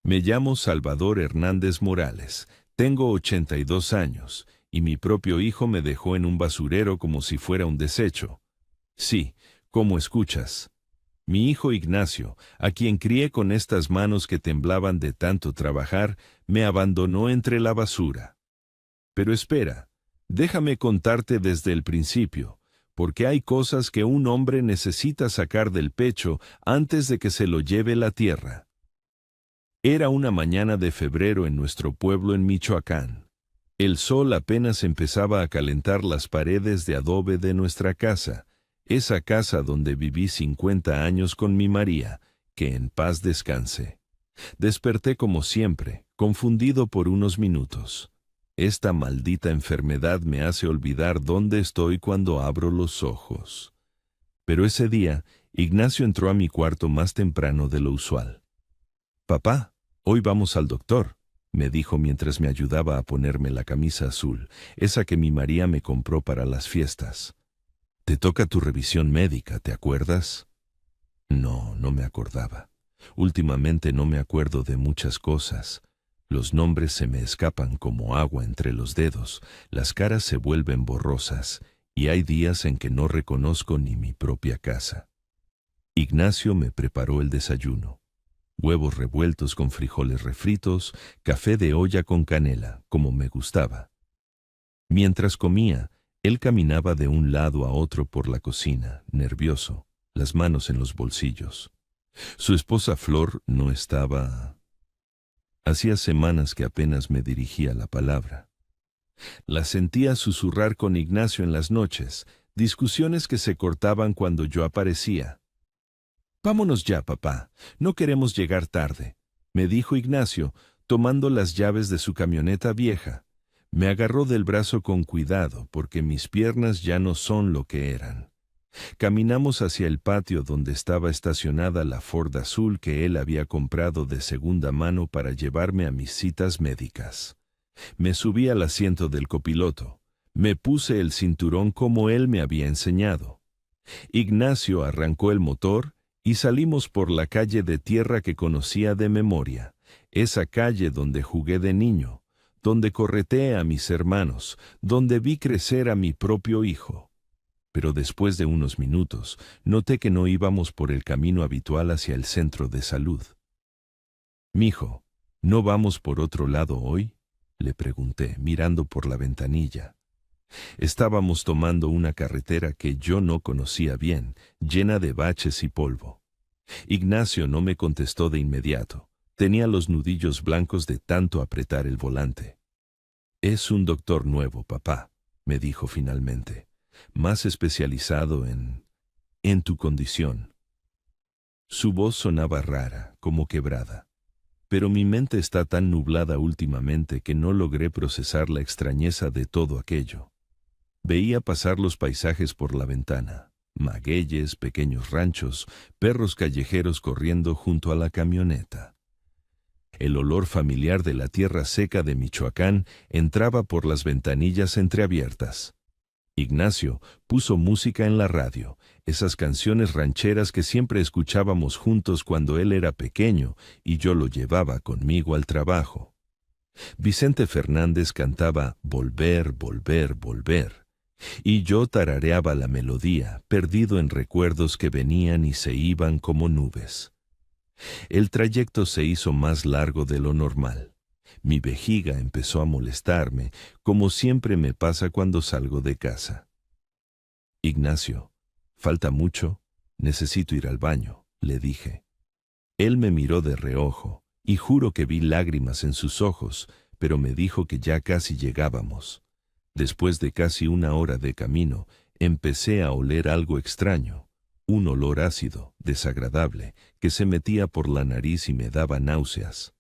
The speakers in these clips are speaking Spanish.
Me llamo Salvador Hernández Morales, tengo 82 años, y mi propio hijo me dejó en un basurero como si fuera un desecho. Sí, como escuchas. Mi hijo Ignacio, a quien crié con estas manos que temblaban de tanto trabajar, me abandonó entre la basura. Pero espera, déjame contarte desde el principio, porque hay cosas que un hombre necesita sacar del pecho antes de que se lo lleve la tierra. Era una mañana de febrero en nuestro pueblo en Michoacán. El sol apenas empezaba a calentar las paredes de adobe de nuestra casa, esa casa donde viví 50 años con mi María, que en paz descanse. Desperté como siempre, confundido por unos minutos. Esta maldita enfermedad me hace olvidar dónde estoy cuando abro los ojos. Pero ese día, Ignacio entró a mi cuarto más temprano de lo usual. «Papá, hoy vamos al doctor», me dijo mientras me ayudaba a ponerme la camisa azul, esa que mi María me compró para las fiestas. «Te toca tu revisión médica, ¿te acuerdas?» No, no me acordaba. Últimamente no me acuerdo de muchas cosas. Los nombres se me escapan como agua entre los dedos, las caras se vuelven borrosas, y hay días en que no reconozco ni mi propia casa. Ignacio me preparó el desayuno. Huevos revueltos con frijoles refritos, café de olla con canela, como me gustaba. Mientras comía, él caminaba de un lado a otro por la cocina, nervioso, las manos en los bolsillos. Su esposa Flor no estaba. Hacía semanas que apenas me dirigía la palabra. La sentía susurrar con Ignacio en las noches, discusiones que se cortaban cuando yo aparecía. «Vámonos ya, papá, no queremos llegar tarde», me dijo Ignacio, tomando las llaves de su camioneta vieja. Me agarró del brazo con cuidado, porque mis piernas ya no son lo que eran. Caminamos hacia el patio donde estaba estacionada la Ford azul que él había comprado de segunda mano para llevarme a mis citas médicas. Me subí al asiento del copiloto. Me puse el cinturón como él me había enseñado. Ignacio arrancó el motor y salimos por la calle de tierra que conocía de memoria, esa calle donde jugué de niño, donde correteé a mis hermanos, donde vi crecer a mi propio hijo. Pero después de unos minutos, noté que no íbamos por el camino habitual hacia el centro de salud. «Mijo, ¿no vamos por otro lado hoy?», le pregunté, mirando por la ventanilla. Estábamos tomando una carretera que yo no conocía bien, llena de baches y polvo. Ignacio no me contestó de inmediato. Tenía los nudillos blancos de tanto apretar el volante. «Es un doctor nuevo, papá», me dijo finalmente, «más especializado en tu condición». Su voz sonaba rara, como quebrada. Pero mi mente está tan nublada últimamente que no logré procesar la extrañeza de todo aquello. Veía pasar los paisajes por la ventana, magueyes, pequeños ranchos, perros callejeros corriendo junto a la camioneta. El olor familiar de la tierra seca de Michoacán entraba por las ventanillas entreabiertas. Ignacio puso música en la radio, esas canciones rancheras que siempre escuchábamos juntos cuando él era pequeño y yo lo llevaba conmigo al trabajo. Vicente Fernández cantaba «Volver, volver, volver», y yo tarareaba la melodía, perdido en recuerdos que venían y se iban como nubes. El trayecto se hizo más largo de lo normal. Mi vejiga empezó a molestarme, como siempre me pasa cuando salgo de casa. «Ignacio, ¿falta mucho? Necesito ir al baño», le dije. Él me miró de reojo, y juro que vi lágrimas en sus ojos, pero me dijo que ya casi llegábamos. Después de casi una hora de camino, empecé a oler algo extraño, un olor ácido, desagradable, que se metía por la nariz y me daba náuseas.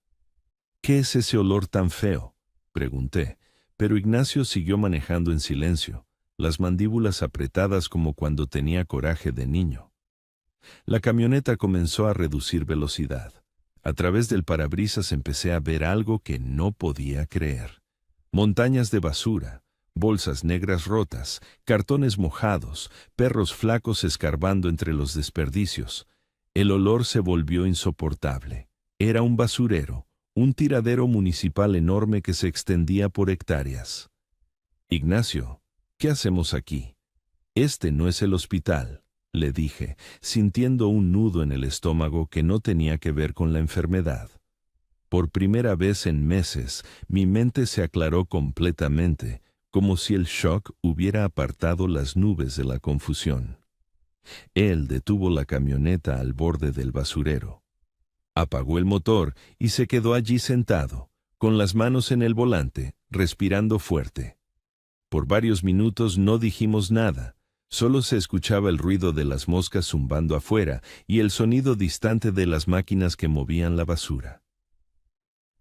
«¿Qué es ese olor tan feo?», pregunté, pero Ignacio siguió manejando en silencio, las mandíbulas apretadas como cuando tenía coraje de niño. La camioneta comenzó a reducir velocidad. A través del parabrisas empecé a ver algo que no podía creer. Montañas de basura, bolsas negras rotas, cartones mojados, perros flacos escarbando entre los desperdicios. El olor se volvió insoportable. Era un basurero, un tiradero municipal enorme que se extendía por hectáreas. Ignacio, ¿qué hacemos aquí? Este no es el hospital, le dije, sintiendo un nudo en el estómago que no tenía que ver con la enfermedad. Por primera vez en meses, mi mente se aclaró completamente, como si el shock hubiera apartado las nubes de la confusión. Él detuvo la camioneta al borde del basurero. Apagó el motor y se quedó allí sentado, con las manos en el volante, respirando fuerte. Por varios minutos no dijimos nada, solo se escuchaba el ruido de las moscas zumbando afuera y el sonido distante de las máquinas que movían la basura.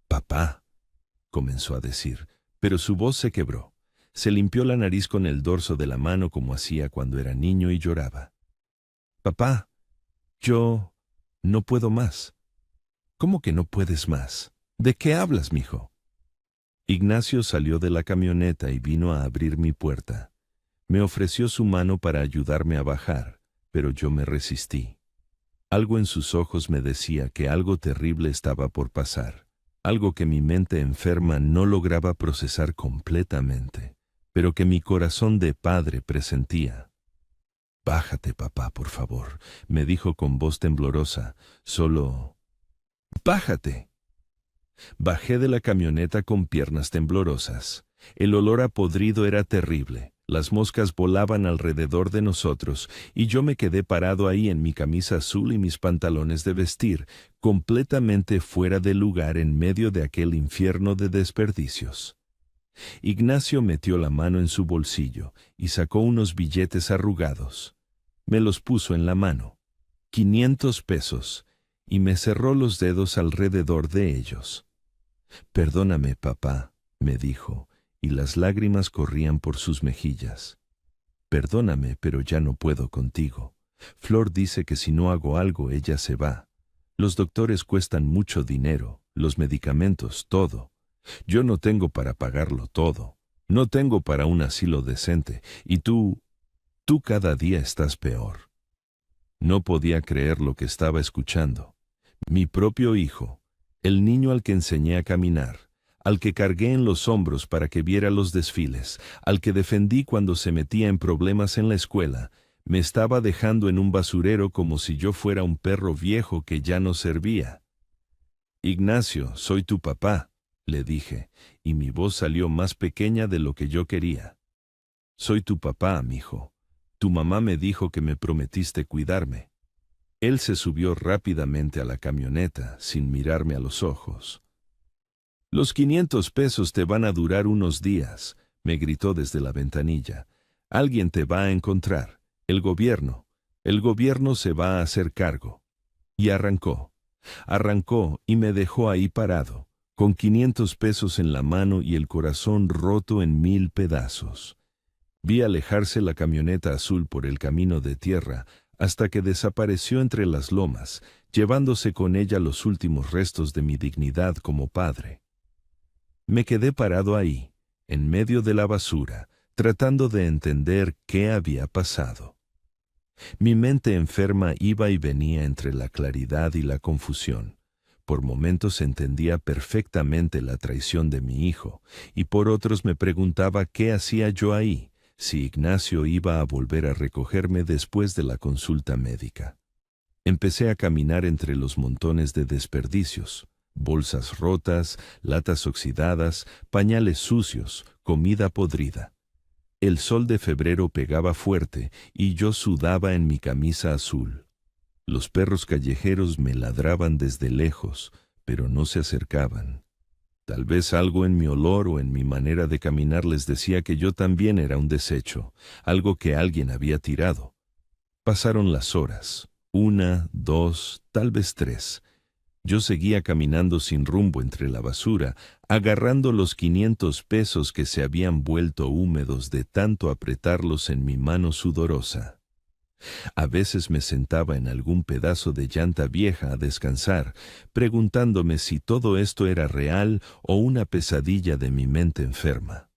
«Papá», comenzó a decir, pero su voz se quebró. Se limpió la nariz con el dorso de la mano como hacía cuando era niño y lloraba. «Papá, yo no puedo más». «¿Cómo que no puedes más? ¿De qué hablas, mijo?» Ignacio salió de la camioneta y vino a abrir mi puerta. Me ofreció su mano para ayudarme a bajar, pero yo me resistí. Algo en sus ojos me decía que algo terrible estaba por pasar, algo que mi mente enferma no lograba procesar completamente, pero que mi corazón de padre presentía. «Bájate, papá, por favor», me dijo con voz temblorosa, «solo bájate». Bajé de la camioneta con piernas temblorosas. El olor a podrido era terrible. Las moscas volaban alrededor de nosotros y yo me quedé parado ahí en mi camisa azul y mis pantalones de vestir, completamente fuera de lugar en medio de aquel infierno de desperdicios. Ignacio metió la mano en su bolsillo y sacó unos billetes arrugados. Me los puso en la mano. 500 pesos. Y me cerró los dedos alrededor de ellos. «Perdóname, papá», me dijo, y las lágrimas corrían por sus mejillas. «Perdóname, pero ya no puedo contigo. Flor dice que si no hago algo, ella se va. Los doctores cuestan mucho dinero, los medicamentos, todo. Yo no tengo para pagarlo todo. No tengo para un asilo decente, y tú cada día estás peor». No podía creer lo que estaba escuchando. Mi propio hijo, el niño al que enseñé a caminar, al que cargué en los hombros para que viera los desfiles, al que defendí cuando se metía en problemas en la escuela, me estaba dejando en un basurero como si yo fuera un perro viejo que ya no servía. «Ignacio, soy tu papá», le dije, y mi voz salió más pequeña de lo que yo quería. «Soy tu papá, mijo. Tu mamá me dijo que me prometiste cuidarme». Él se subió rápidamente a la camioneta, sin mirarme a los ojos. «Los 500 pesos te van a durar unos días», me gritó desde la ventanilla. «Alguien te va a encontrar. El gobierno. El gobierno se va a hacer cargo». Y arrancó. Arrancó y me dejó ahí parado, con 500 pesos en la mano y el corazón roto en 1000 pedazos. Vi alejarse la camioneta azul por el camino de tierra, hasta que desapareció entre las lomas, llevándose con ella los últimos restos de mi dignidad como padre. Me quedé parado ahí, en medio de la basura, tratando de entender qué había pasado. Mi mente enferma iba y venía entre la claridad y la confusión. Por momentos entendía perfectamente la traición de mi hijo, y por otros me preguntaba qué hacía yo ahí, si Ignacio iba a volver a recogerme después de la consulta médica. Empecé a caminar entre los montones de desperdicios, bolsas rotas, latas oxidadas, pañales sucios, comida podrida. El sol de febrero pegaba fuerte y yo sudaba en mi camisa azul. Los perros callejeros me ladraban desde lejos, pero no se acercaban. Tal vez algo en mi olor o en mi manera de caminar les decía que yo también era un desecho, algo que alguien había tirado. Pasaron las horas, 1, 2, tal vez 3. Yo seguía caminando sin rumbo entre la basura, agarrando los 500 pesos que se habían vuelto húmedos de tanto apretarlos en mi mano sudorosa. A veces me sentaba en algún pedazo de llanta vieja a descansar, preguntándome si todo esto era real o una pesadilla de mi mente enferma.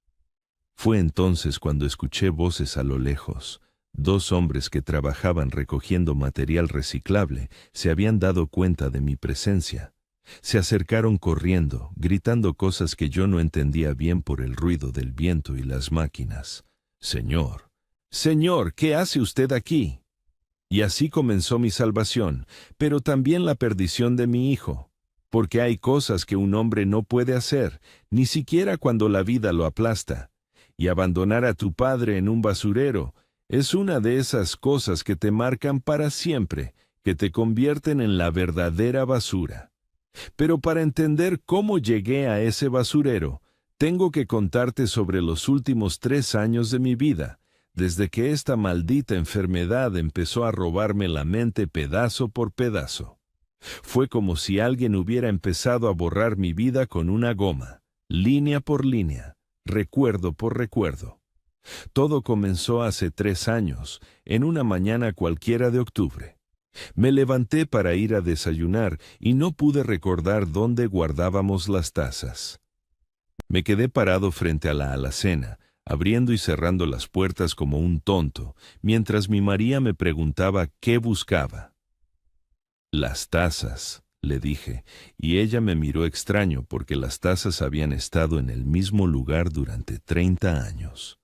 Fue entonces cuando escuché voces a lo lejos. 2 hombres que trabajaban recogiendo material reciclable se habían dado cuenta de mi presencia. Se acercaron corriendo, gritando cosas que yo no entendía bien por el ruido del viento y las máquinas. Señor, Señor, ¿qué hace usted aquí? Y así comenzó mi salvación, pero también la perdición de mi hijo. Porque hay cosas que un hombre no puede hacer, ni siquiera cuando la vida lo aplasta. Y abandonar a tu padre en un basurero es una de esas cosas que te marcan para siempre, que te convierten en la verdadera basura. Pero para entender cómo llegué a ese basurero, tengo que contarte sobre los últimos 3 años de mi vida, desde que esta maldita enfermedad empezó a robarme la mente pedazo por pedazo. Fue como si alguien hubiera empezado a borrar mi vida con una goma, línea por línea, recuerdo por recuerdo. Todo comenzó hace 3 años, en una mañana cualquiera de octubre. Me levanté para ir a desayunar y no pude recordar dónde guardábamos las tazas. Me quedé parado frente a la alacena, abriendo y cerrando las puertas como un tonto, mientras mi María me preguntaba qué buscaba. Las tazas, le dije, y ella me miró extraño porque las tazas habían estado en el mismo lugar durante 30 años.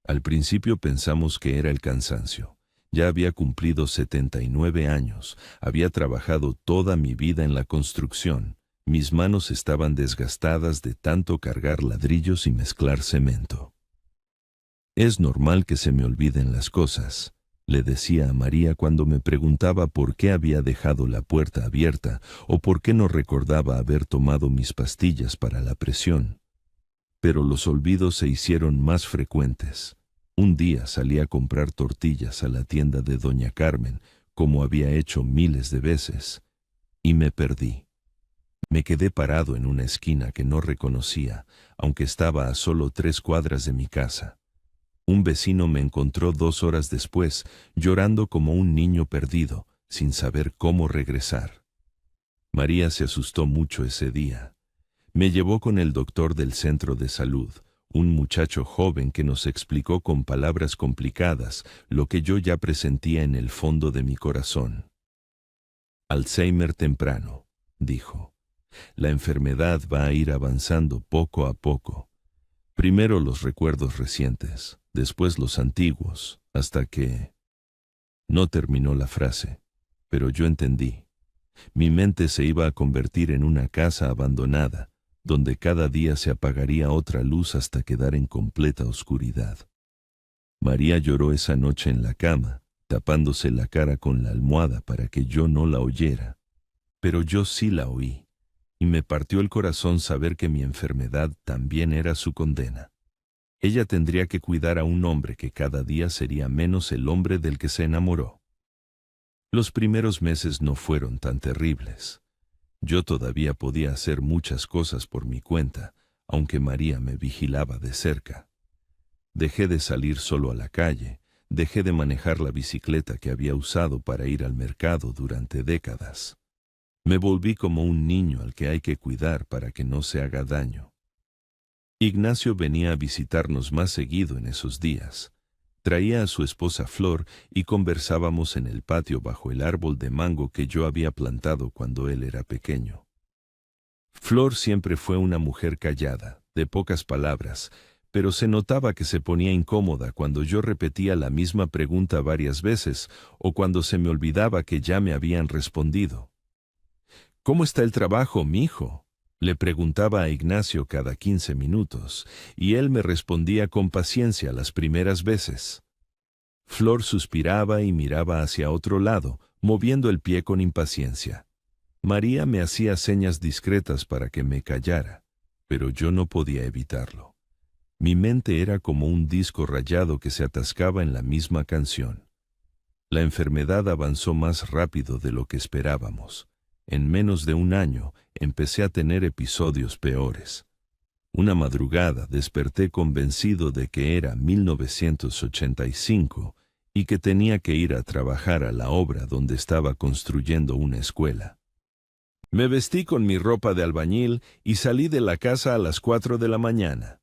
Al principio pensamos que era el cansancio. Ya había cumplido 79 años, había trabajado toda mi vida en la construcción. Mis manos estaban desgastadas de tanto cargar ladrillos y mezclar cemento. Es normal que se me olviden las cosas, le decía a María cuando me preguntaba por qué había dejado la puerta abierta o por qué no recordaba haber tomado mis pastillas para la presión. Pero los olvidos se hicieron más frecuentes. Un día salí a comprar tortillas a la tienda de doña Carmen, como había hecho miles de veces, y me perdí. Me quedé parado en una esquina que no reconocía, aunque estaba a solo 3 cuadras de mi casa. Un vecino me encontró 2 horas después, llorando como un niño perdido, sin saber cómo regresar. María se asustó mucho ese día. Me llevó con el doctor del centro de salud, un muchacho joven que nos explicó con palabras complicadas lo que yo ya presentía en el fondo de mi corazón. Alzheimer temprano, dijo. La enfermedad va a ir avanzando poco a poco. Primero los recuerdos recientes, después los antiguos, hasta que... No terminó la frase, pero yo entendí. Mi mente se iba a convertir en una casa abandonada, donde cada día se apagaría otra luz hasta quedar en completa oscuridad. María lloró esa noche en la cama, tapándose la cara con la almohada para que yo no la oyera. Pero yo sí la oí, y me partió el corazón saber que mi enfermedad también era su condena. Ella tendría que cuidar a un hombre que cada día sería menos el hombre del que se enamoró. Los primeros meses no fueron tan terribles. Yo todavía podía hacer muchas cosas por mi cuenta, aunque María me vigilaba de cerca. Dejé de salir solo a la calle, dejé de manejar la bicicleta que había usado para ir al mercado durante décadas. Me volví como un niño al que hay que cuidar para que no se haga daño. Ignacio venía a visitarnos más seguido en esos días. Traía a su esposa Flor y conversábamos en el patio bajo el árbol de mango que yo había plantado cuando él era pequeño. Flor siempre fue una mujer callada, de pocas palabras, pero se notaba que se ponía incómoda cuando yo repetía la misma pregunta varias veces o cuando se me olvidaba que ya me habían respondido. ¿Cómo está el trabajo, mijo?, le preguntaba a Ignacio cada 15 minutos, y él me respondía con paciencia las primeras veces. Flor suspiraba y miraba hacia otro lado, moviendo el pie con impaciencia. María me hacía señas discretas para que me callara, pero yo no podía evitarlo. Mi mente era como un disco rayado que se atascaba en la misma canción. La enfermedad avanzó más rápido de lo que esperábamos. En menos de un año empecé a tener episodios peores. Una madrugada desperté convencido de que era 1985 y que tenía que ir a trabajar a la obra donde estaba construyendo una escuela. Me vestí con mi ropa de albañil y salí de la casa a las 4 de la mañana.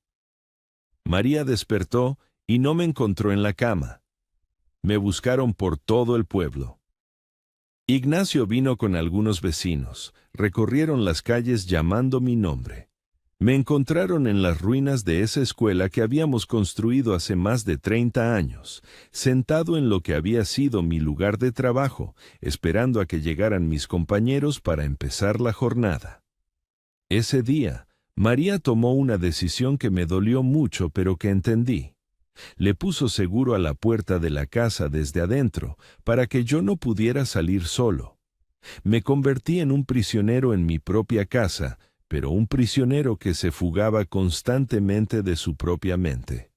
María despertó y no me encontró en la cama. Me buscaron por todo el pueblo. Ignacio vino con algunos vecinos, recorrieron las calles llamando mi nombre. Me encontraron en las ruinas de esa escuela que habíamos construido hace más de 30 años, sentado en lo que había sido mi lugar de trabajo, esperando a que llegaran mis compañeros para empezar la jornada. Ese día, María tomó una decisión que me dolió mucho, pero que entendí. Le puso seguro a la puerta de la casa desde adentro, para que yo no pudiera salir solo. Me convertí en un prisionero en mi propia casa, pero un prisionero que se fugaba constantemente de su propia mente.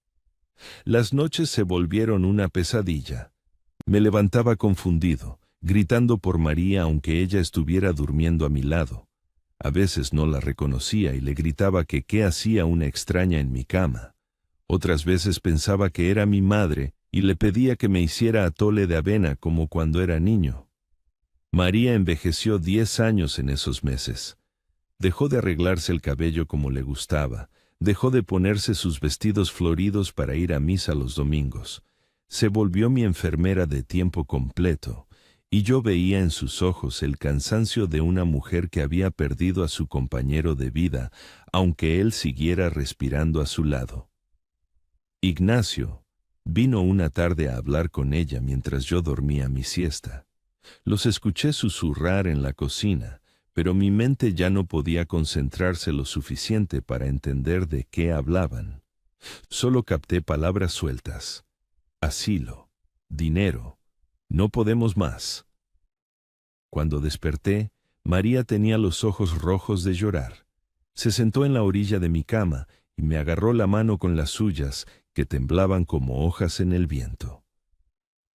Las noches se volvieron una pesadilla. Me levantaba confundido, gritando por María aunque ella estuviera durmiendo a mi lado. A veces no la reconocía y le gritaba que qué hacía una extraña en mi cama. Otras veces pensaba que era mi madre y le pedía que me hiciera atole de avena como cuando era niño. María envejeció 10 años en esos meses. Dejó de arreglarse el cabello como le gustaba, dejó de ponerse sus vestidos floridos para ir a misa los domingos. Se volvió mi enfermera de tiempo completo, y yo veía en sus ojos el cansancio de una mujer que había perdido a su compañero de vida, aunque él siguiera respirando a su lado. Ignacio vino una tarde a hablar con ella mientras yo dormía mi siesta. Los escuché susurrar en la cocina, pero mi mente ya no podía concentrarse lo suficiente para entender de qué hablaban. Solo capté palabras sueltas. Asilo, dinero, no podemos más. Cuando desperté, María tenía los ojos rojos de llorar. Se sentó en la orilla de mi cama y me agarró la mano con las suyas, que temblaban como hojas en el viento.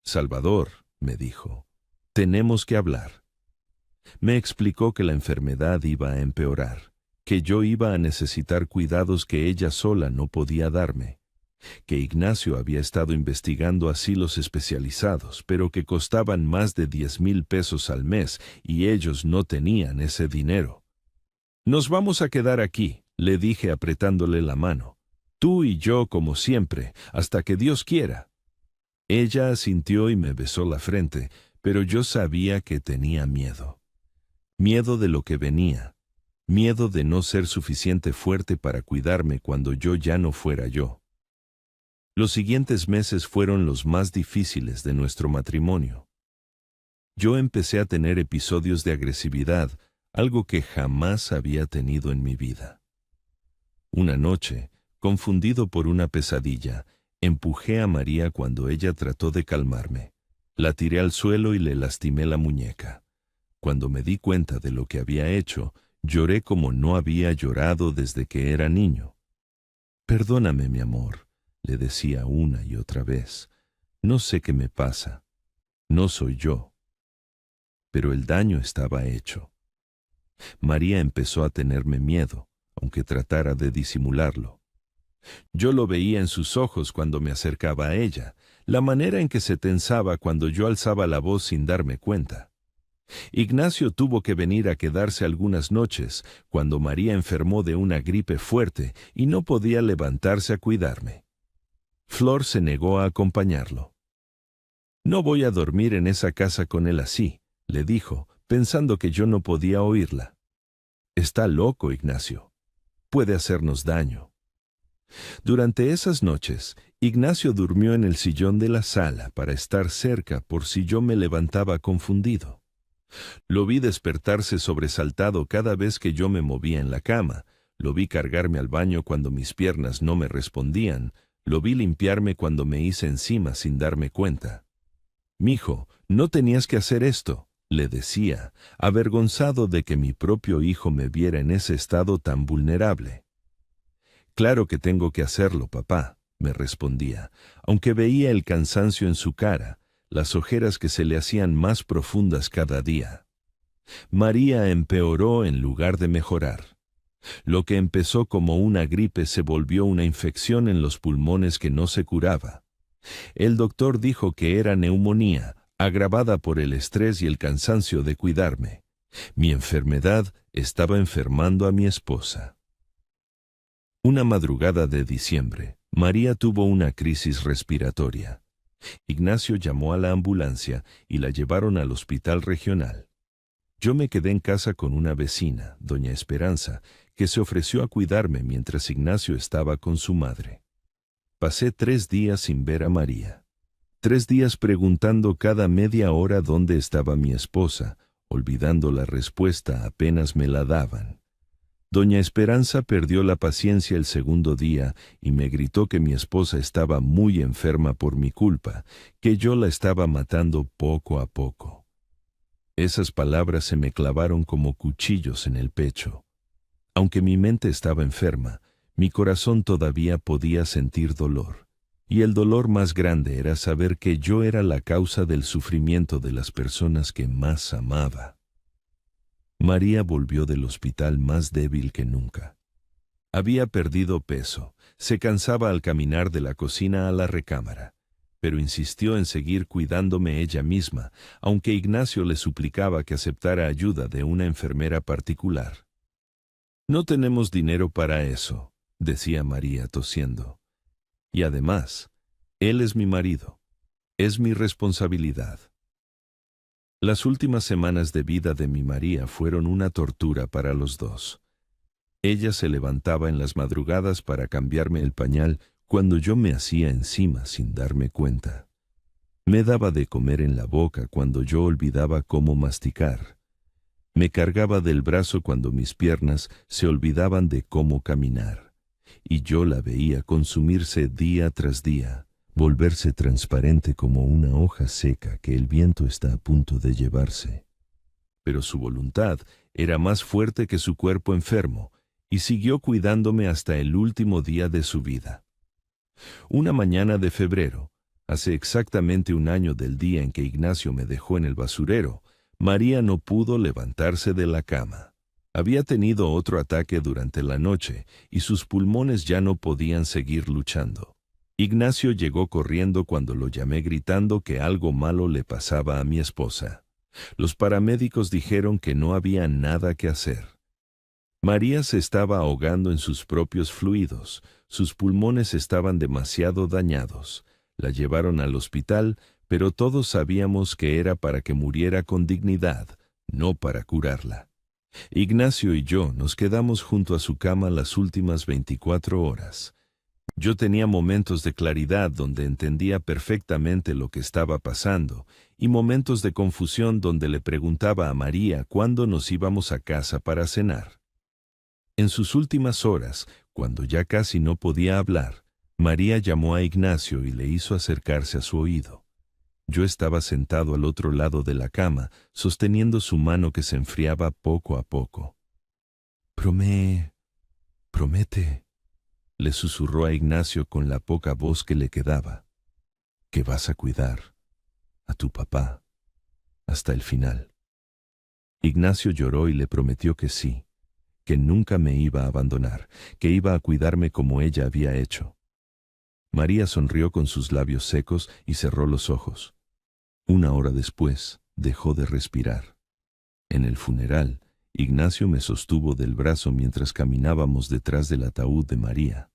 Salvador, me dijo, tenemos que hablar. Me explicó que la enfermedad iba a empeorar, que yo iba a necesitar cuidados que ella sola no podía darme, que Ignacio había estado investigando asilos especializados, pero que costaban más de 10,000 pesos al mes y ellos no tenían ese dinero. Nos vamos a quedar aquí, le dije apretándole la mano. Tú y yo como siempre, hasta que Dios quiera. Ella asintió y me besó la frente, pero yo sabía que tenía miedo. Miedo de lo que venía. Miedo de no ser suficiente fuerte para cuidarme cuando yo ya no fuera yo. Los siguientes meses fueron los más difíciles de nuestro matrimonio. Yo empecé a tener episodios de agresividad, algo que jamás había tenido en mi vida. Una noche, confundido por una pesadilla, empujé a María cuando ella trató de calmarme. La tiré al suelo y le lastimé la muñeca. Cuando me di cuenta de lo que había hecho, lloré como no había llorado desde que era niño. Perdóname, mi amor, le decía una y otra vez. No sé qué me pasa. No soy yo. Pero el daño estaba hecho. María empezó a tenerme miedo, aunque tratara de disimularlo. Yo lo veía en sus ojos cuando me acercaba a ella, la manera en que se tensaba cuando yo alzaba la voz sin darme cuenta. Ignacio tuvo que venir a quedarse algunas noches cuando María enfermó de una gripe fuerte y no podía levantarse a cuidarme. Flor se negó a acompañarlo. No voy a dormir en esa casa con él así, le dijo, pensando que yo no podía oírla. Está loco, Ignacio. Puede hacernos daño. Durante esas noches, Ignacio durmió en el sillón de la sala para estar cerca por si yo me levantaba confundido. Lo vi despertarse sobresaltado cada vez que yo me movía en la cama, lo vi cargarme al baño cuando mis piernas no me respondían, lo vi limpiarme cuando me hice encima sin darme cuenta. «Mijo, no tenías que hacer esto», le decía, avergonzado de que mi propio hijo me viera en ese estado tan vulnerable. «Claro que tengo que hacerlo, papá», me respondía, aunque veía el cansancio en su cara, las ojeras que se le hacían más profundas cada día. María empeoró en lugar de mejorar. Lo que empezó como una gripe se volvió una infección en los pulmones que no se curaba. El doctor dijo que era neumonía, agravada por el estrés y el cansancio de cuidarme. Mi enfermedad estaba enfermando a mi esposa. Una madrugada de diciembre, María tuvo una crisis respiratoria. Ignacio llamó a la ambulancia y la llevaron al hospital regional. Yo me quedé en casa con una vecina, doña Esperanza, que se ofreció a cuidarme mientras Ignacio estaba con su madre. Pasé 3 días sin ver a María. 3 días preguntando cada media hora dónde estaba mi esposa, olvidando la respuesta apenas me la daban. Doña Esperanza perdió la paciencia el segundo día y me gritó que mi esposa estaba muy enferma por mi culpa, que yo la estaba matando poco a poco. Esas palabras se me clavaron como cuchillos en el pecho. Aunque mi mente estaba enferma, mi corazón todavía podía sentir dolor. Y el dolor más grande era saber que yo era la causa del sufrimiento de las personas que más amaba. María volvió del hospital más débil que nunca. Había perdido peso, se cansaba al caminar de la cocina a la recámara, pero insistió en seguir cuidándome ella misma, aunque Ignacio le suplicaba que aceptara ayuda de una enfermera particular. «No tenemos dinero para eso», decía María tosiendo. «Y además, él es mi marido. Es mi responsabilidad». Las últimas semanas de vida de mi María fueron una tortura para los dos. Ella se levantaba en las madrugadas para cambiarme el pañal cuando yo me hacía encima sin darme cuenta. Me daba de comer en la boca cuando yo olvidaba cómo masticar. Me cargaba del brazo cuando mis piernas se olvidaban de cómo caminar. Y yo la veía consumirse día tras día, volverse transparente como una hoja seca que el viento está a punto de llevarse. Pero su voluntad era más fuerte que su cuerpo enfermo, y siguió cuidándome hasta el último día de su vida. Una mañana de febrero, hace exactamente 1 año del día en que Ignacio me dejó en el basurero, María no pudo levantarse de la cama. Había tenido otro ataque durante la noche y sus pulmones ya no podían seguir luchando. Ignacio llegó corriendo cuando lo llamé gritando que algo malo le pasaba a mi esposa. Los paramédicos dijeron que no había nada que hacer. María se estaba ahogando en sus propios fluidos, sus pulmones estaban demasiado dañados. La llevaron al hospital, pero todos sabíamos que era para que muriera con dignidad, no para curarla. Ignacio y yo nos quedamos junto a su cama las últimas 24 horas. Yo tenía momentos de claridad donde entendía perfectamente lo que estaba pasando y momentos de confusión donde le preguntaba a María cuándo nos íbamos a casa para cenar. En sus últimas horas, cuando ya casi no podía hablar, María llamó a Ignacio y le hizo acercarse a su oído. Yo estaba sentado al otro lado de la cama, sosteniendo su mano que se enfriaba poco a poco. Promete, le susurró a Ignacio con la poca voz que le quedaba, que vas a cuidar a tu papá hasta el final. Ignacio lloró y le prometió que sí, que nunca me iba a abandonar, que iba a cuidarme como ella había hecho. María sonrió con sus labios secos y cerró los ojos. 1 hora después, dejó de respirar. En el funeral, Ignacio me sostuvo del brazo mientras caminábamos detrás del ataúd de María.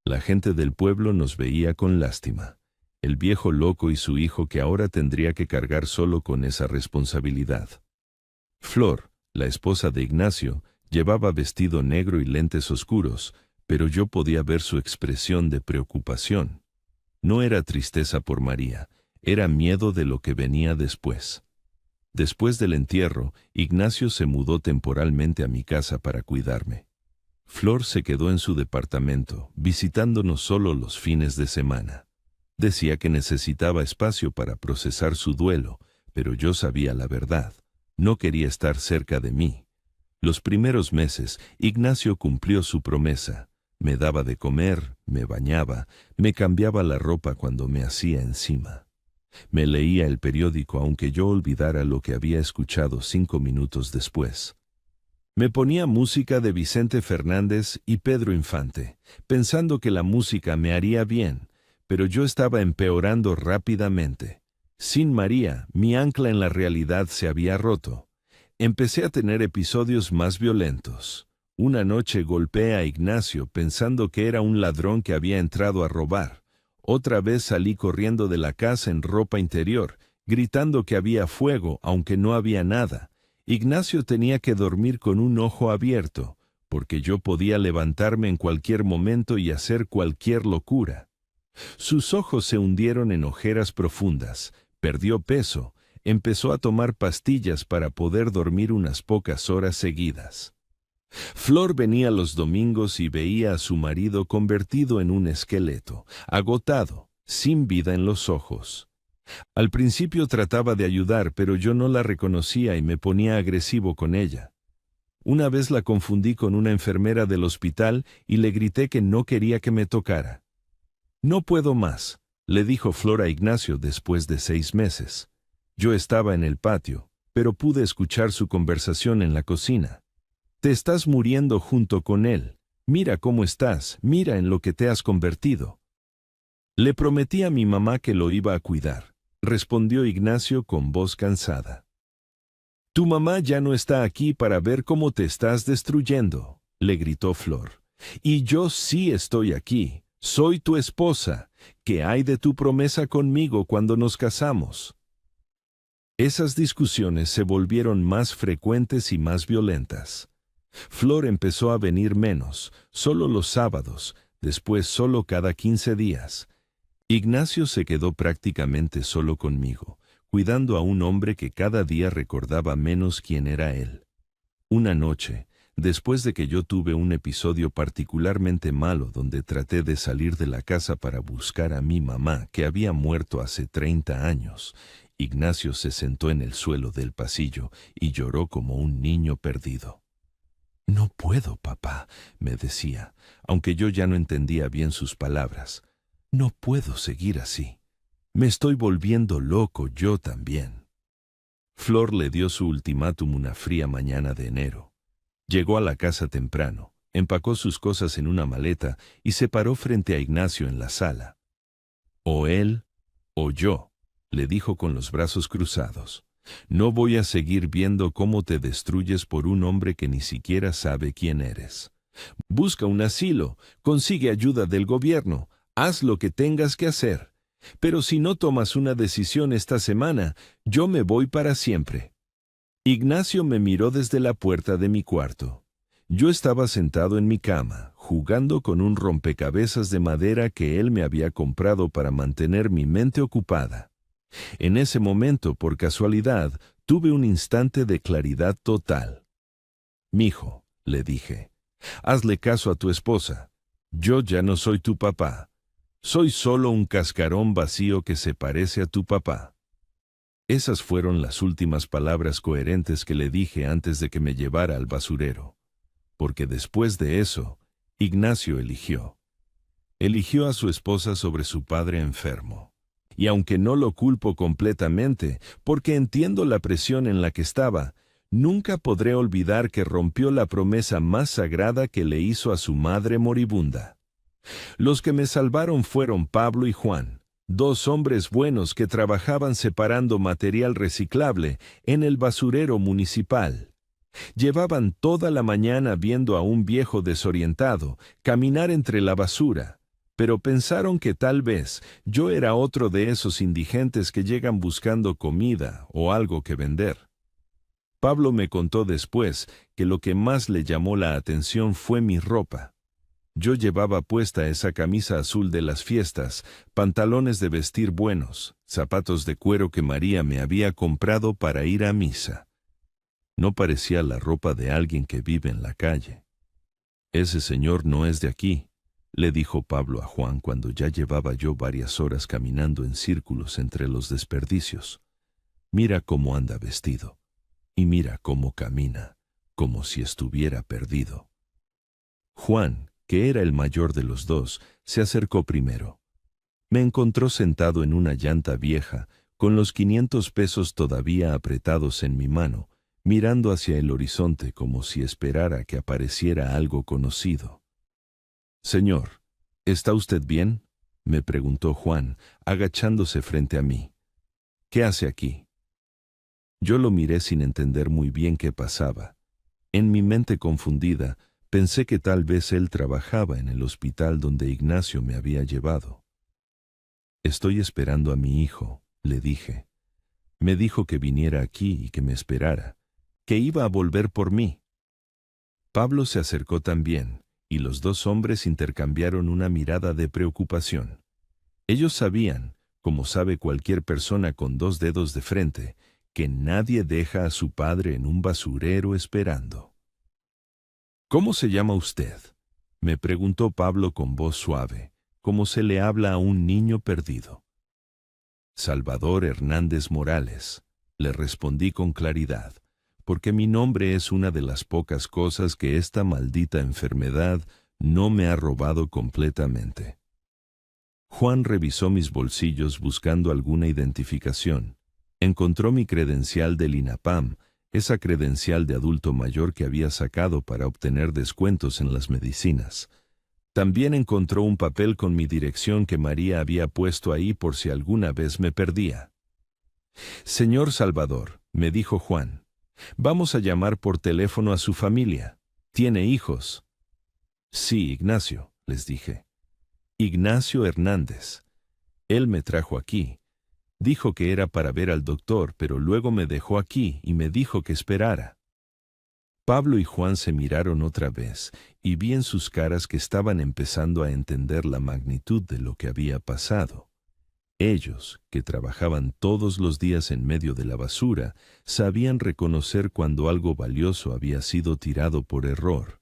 La gente del pueblo nos veía con lástima. El viejo loco y su hijo que ahora tendría que cargar solo con esa responsabilidad. Flor, la esposa de Ignacio, llevaba vestido negro y lentes oscuros, pero yo podía ver su expresión de preocupación. No era tristeza por María, era miedo de lo que venía después. Después del entierro, Ignacio se mudó temporalmente a mi casa para cuidarme. Flor se quedó en su departamento, visitándonos solo los fines de semana. Decía que necesitaba espacio para procesar su duelo, pero yo sabía la verdad. No quería estar cerca de mí. Los primeros meses, Ignacio cumplió su promesa. Me daba de comer, me bañaba, me cambiaba la ropa cuando me hacía encima. Me leía el periódico aunque yo olvidara lo que había escuchado 5 minutos después. Me ponía música de Vicente Fernández y Pedro Infante, pensando que la música me haría bien, pero yo estaba empeorando rápidamente. Sin María, mi ancla en la realidad se había roto. Empecé a tener episodios más violentos. Una noche golpeé a Ignacio pensando que era un ladrón que había entrado a robar. Otra vez salí corriendo de la casa en ropa interior, gritando que había fuego, aunque no había nada. Ignacio tenía que dormir con un ojo abierto, porque yo podía levantarme en cualquier momento y hacer cualquier locura. Sus ojos se hundieron en ojeras profundas, perdió peso, empezó a tomar pastillas para poder dormir unas pocas horas seguidas. Flor venía los domingos y veía a su marido convertido en un esqueleto, agotado, sin vida en los ojos. Al principio trataba de ayudar, pero yo no la reconocía y me ponía agresivo con ella. Una vez la confundí con una enfermera del hospital y le grité que no quería que me tocara. «No puedo más», le dijo Flor a Ignacio después de 6 meses. Yo estaba en el patio, pero pude escuchar su conversación en la cocina. «Te estás muriendo junto con él. Mira cómo estás, mira en lo que te has convertido». «Le prometí a mi mamá que lo iba a cuidar», respondió Ignacio con voz cansada. «Tu mamá ya no está aquí para ver cómo te estás destruyendo», le gritó Flor. «Y yo sí estoy aquí. Soy tu esposa. ¿Qué hay de tu promesa conmigo cuando nos casamos?». Esas discusiones se volvieron más frecuentes y más violentas. Flor empezó a venir menos, solo los sábados, después solo cada 15 días. Ignacio se quedó prácticamente solo conmigo, cuidando a un hombre que cada día recordaba menos quién era él. Una noche, después de que yo tuve un episodio particularmente malo donde traté de salir de la casa para buscar a mi mamá, que había muerto hace 30 años, Ignacio se sentó en el suelo del pasillo y lloró como un niño perdido. «No puedo, papá», me decía, aunque yo ya no entendía bien sus palabras. «No puedo seguir así. Me estoy volviendo loco yo también». Flor le dio su ultimátum una fría mañana de enero. Llegó a la casa temprano, empacó sus cosas en una maleta y se paró frente a Ignacio en la sala. «O él o yo», le dijo con los brazos cruzados. «No voy a seguir viendo cómo te destruyes por un hombre que ni siquiera sabe quién eres. Busca un asilo, consigue ayuda del gobierno, haz lo que tengas que hacer. Pero si no tomas una decisión esta semana, yo me voy para siempre». Ignacio me miró desde la puerta de mi cuarto. Yo estaba sentado en mi cama, jugando con un rompecabezas de madera que él me había comprado para mantener mi mente ocupada. En ese momento, por casualidad, tuve un instante de claridad total. «Mijo», le dije, «hazle caso a tu esposa. Yo ya no soy tu papá. Soy solo un cascarón vacío que se parece a tu papá». Esas fueron las últimas palabras coherentes que le dije antes de que me llevara al basurero. Porque después de eso, Ignacio eligió. Eligió a su esposa sobre su padre enfermo. Y aunque no lo culpo completamente, porque entiendo la presión en la que estaba, nunca podré olvidar que rompió la promesa más sagrada que le hizo a su madre moribunda. Los que me salvaron fueron Pablo y Juan, 2 hombres buenos que trabajaban separando material reciclable en el basurero municipal. Llevaban toda la mañana viendo a un viejo desorientado caminar entre la basura, pero pensaron que tal vez yo era otro de esos indigentes que llegan buscando comida o algo que vender. Pablo me contó después que lo que más le llamó la atención fue mi ropa. Yo llevaba puesta esa camisa azul de las fiestas, pantalones de vestir buenos, zapatos de cuero que María me había comprado para ir a misa. No parecía la ropa de alguien que vive en la calle. «Ese señor no es de aquí», le dijo Pablo a Juan cuando ya llevaba yo varias horas caminando en círculos entre los desperdicios. «Mira cómo anda vestido, y mira cómo camina, como si estuviera perdido». Juan, que era el mayor de los 2, se acercó primero. Me encontró sentado en una llanta vieja, con los 500 pesos todavía apretados en mi mano, mirando hacia el horizonte como si esperara que apareciera algo conocido. «Señor, ¿está usted bien?», me preguntó Juan, agachándose frente a mí. «¿Qué hace aquí?». Yo lo miré sin entender muy bien qué pasaba. En mi mente confundida, pensé que tal vez él trabajaba en el hospital donde Ignacio me había llevado. Estoy esperando a mi hijo, le dije. Me dijo que viniera aquí y que me esperara, que iba a volver por mí. Pablo se acercó también, y los dos hombres intercambiaron una mirada de preocupación. Ellos sabían, como sabe cualquier persona con dos dedos de frente, que nadie deja a su padre en un basurero esperando. ¿Cómo se llama usted?, me preguntó Pablo con voz suave, como se le habla a un niño perdido. Salvador Hernández Morales, le respondí con claridad, porque mi nombre es una de las pocas cosas que esta maldita enfermedad no me ha robado completamente. Juan revisó mis bolsillos buscando alguna identificación. Encontró mi credencial del INAPAM, esa credencial de adulto mayor que había sacado para obtener descuentos en las medicinas. También encontró un papel con mi dirección que María había puesto ahí por si alguna vez me perdía. Señor Salvador, me dijo Juan, vamos a llamar por teléfono a su familia. ¿Tiene hijos? Sí, Ignacio, les dije. Ignacio Hernández. Él me trajo aquí. Dijo que era para ver al doctor, pero luego me dejó aquí y me dijo que esperara. Pablo y Juan se miraron otra vez, y vi en sus caras que estaban empezando a entender la magnitud de lo que había pasado. Ellos, que trabajaban todos los días en medio de la basura, sabían reconocer cuando algo valioso había sido tirado por error,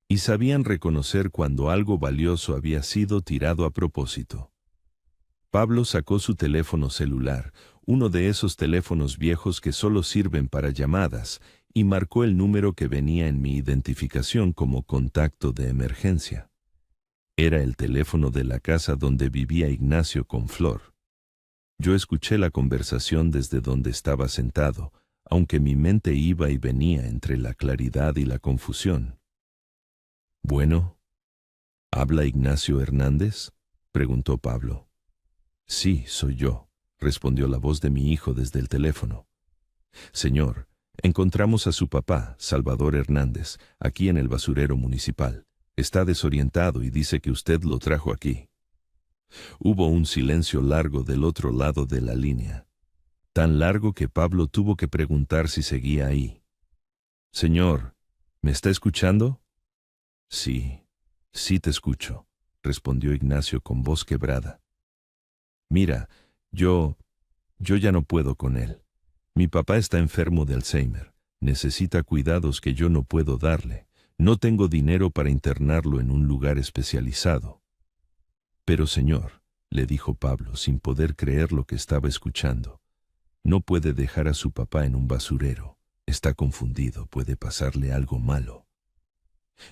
y sabían reconocer cuando algo valioso había sido tirado a propósito. Pablo sacó su teléfono celular, uno de esos teléfonos viejos que solo sirven para llamadas, y marcó el número que venía en mi identificación como contacto de emergencia. Era el teléfono de la casa donde vivía Ignacio con Flor. Yo escuché la conversación desde donde estaba sentado, aunque mi mente iba y venía entre la claridad y la confusión. «Bueno, ¿habla Ignacio Hernández?», preguntó Pablo. «Sí, soy yo», respondió la voz de mi hijo desde el teléfono. «Señor, encontramos a su papá, Salvador Hernández, aquí en el basurero municipal. Está desorientado y dice que usted lo trajo aquí». Hubo un silencio largo del otro lado de la línea, tan largo que Pablo tuvo que preguntar si seguía ahí. «Señor, ¿me está escuchando?» «Sí, sí te escucho», respondió Ignacio con voz quebrada. «Mira, yo ya no puedo con él. Mi papá está enfermo de Alzheimer. Necesita cuidados que yo no puedo darle. No tengo dinero para internarlo en un lugar especializado». «Pero, señor», le dijo Pablo sin poder creer lo que estaba escuchando, «no puede dejar a su papá en un basurero. Está confundido, puede pasarle algo malo».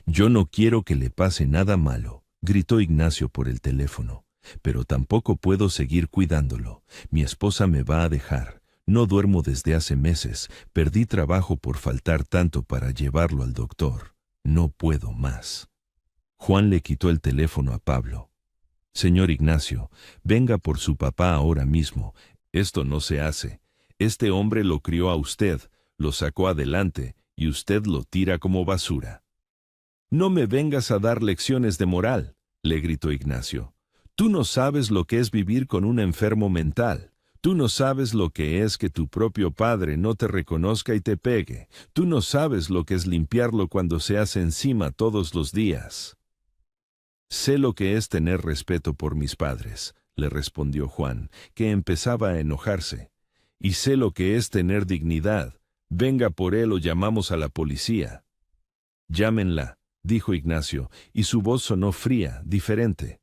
«Yo no quiero que le pase nada malo», gritó Ignacio por el teléfono. «Pero tampoco puedo seguir cuidándolo. Mi esposa me va a dejar. No duermo desde hace meses. Perdí trabajo por faltar tanto para llevarlo al doctor. No puedo más». Juan le quitó el teléfono a Pablo. «Señor Ignacio, venga por su papá ahora mismo. Esto no se hace. Este hombre lo crió a usted, lo sacó adelante, y usted lo tira como basura». «No me vengas a dar lecciones de moral», le gritó Ignacio. «Tú no sabes lo que es vivir con un enfermo mental. Tú no sabes lo que es que tu propio padre no te reconozca y te pegue. Tú no sabes lo que es limpiarlo cuando se hace encima todos los días». «Sé lo que es tener respeto por mis padres», le respondió Juan, que empezaba a enojarse. «Y sé lo que es tener dignidad. Venga por él o llamamos a la policía». «Llámenla», dijo Ignacio, y su voz sonó fría, diferente.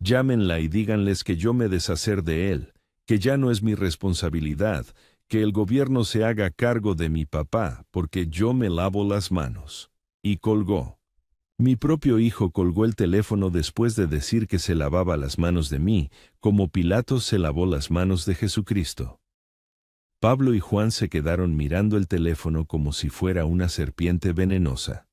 «Llámenla y díganles que yo me deshacer de él, que ya no es mi responsabilidad, que el gobierno se haga cargo de mi papá, porque yo me lavo las manos». Y colgó. Mi propio hijo colgó el teléfono después de decir que se lavaba las manos de mí, como Pilatos se lavó las manos de Jesucristo. Pablo y Juan se quedaron mirando el teléfono como si fuera una serpiente venenosa.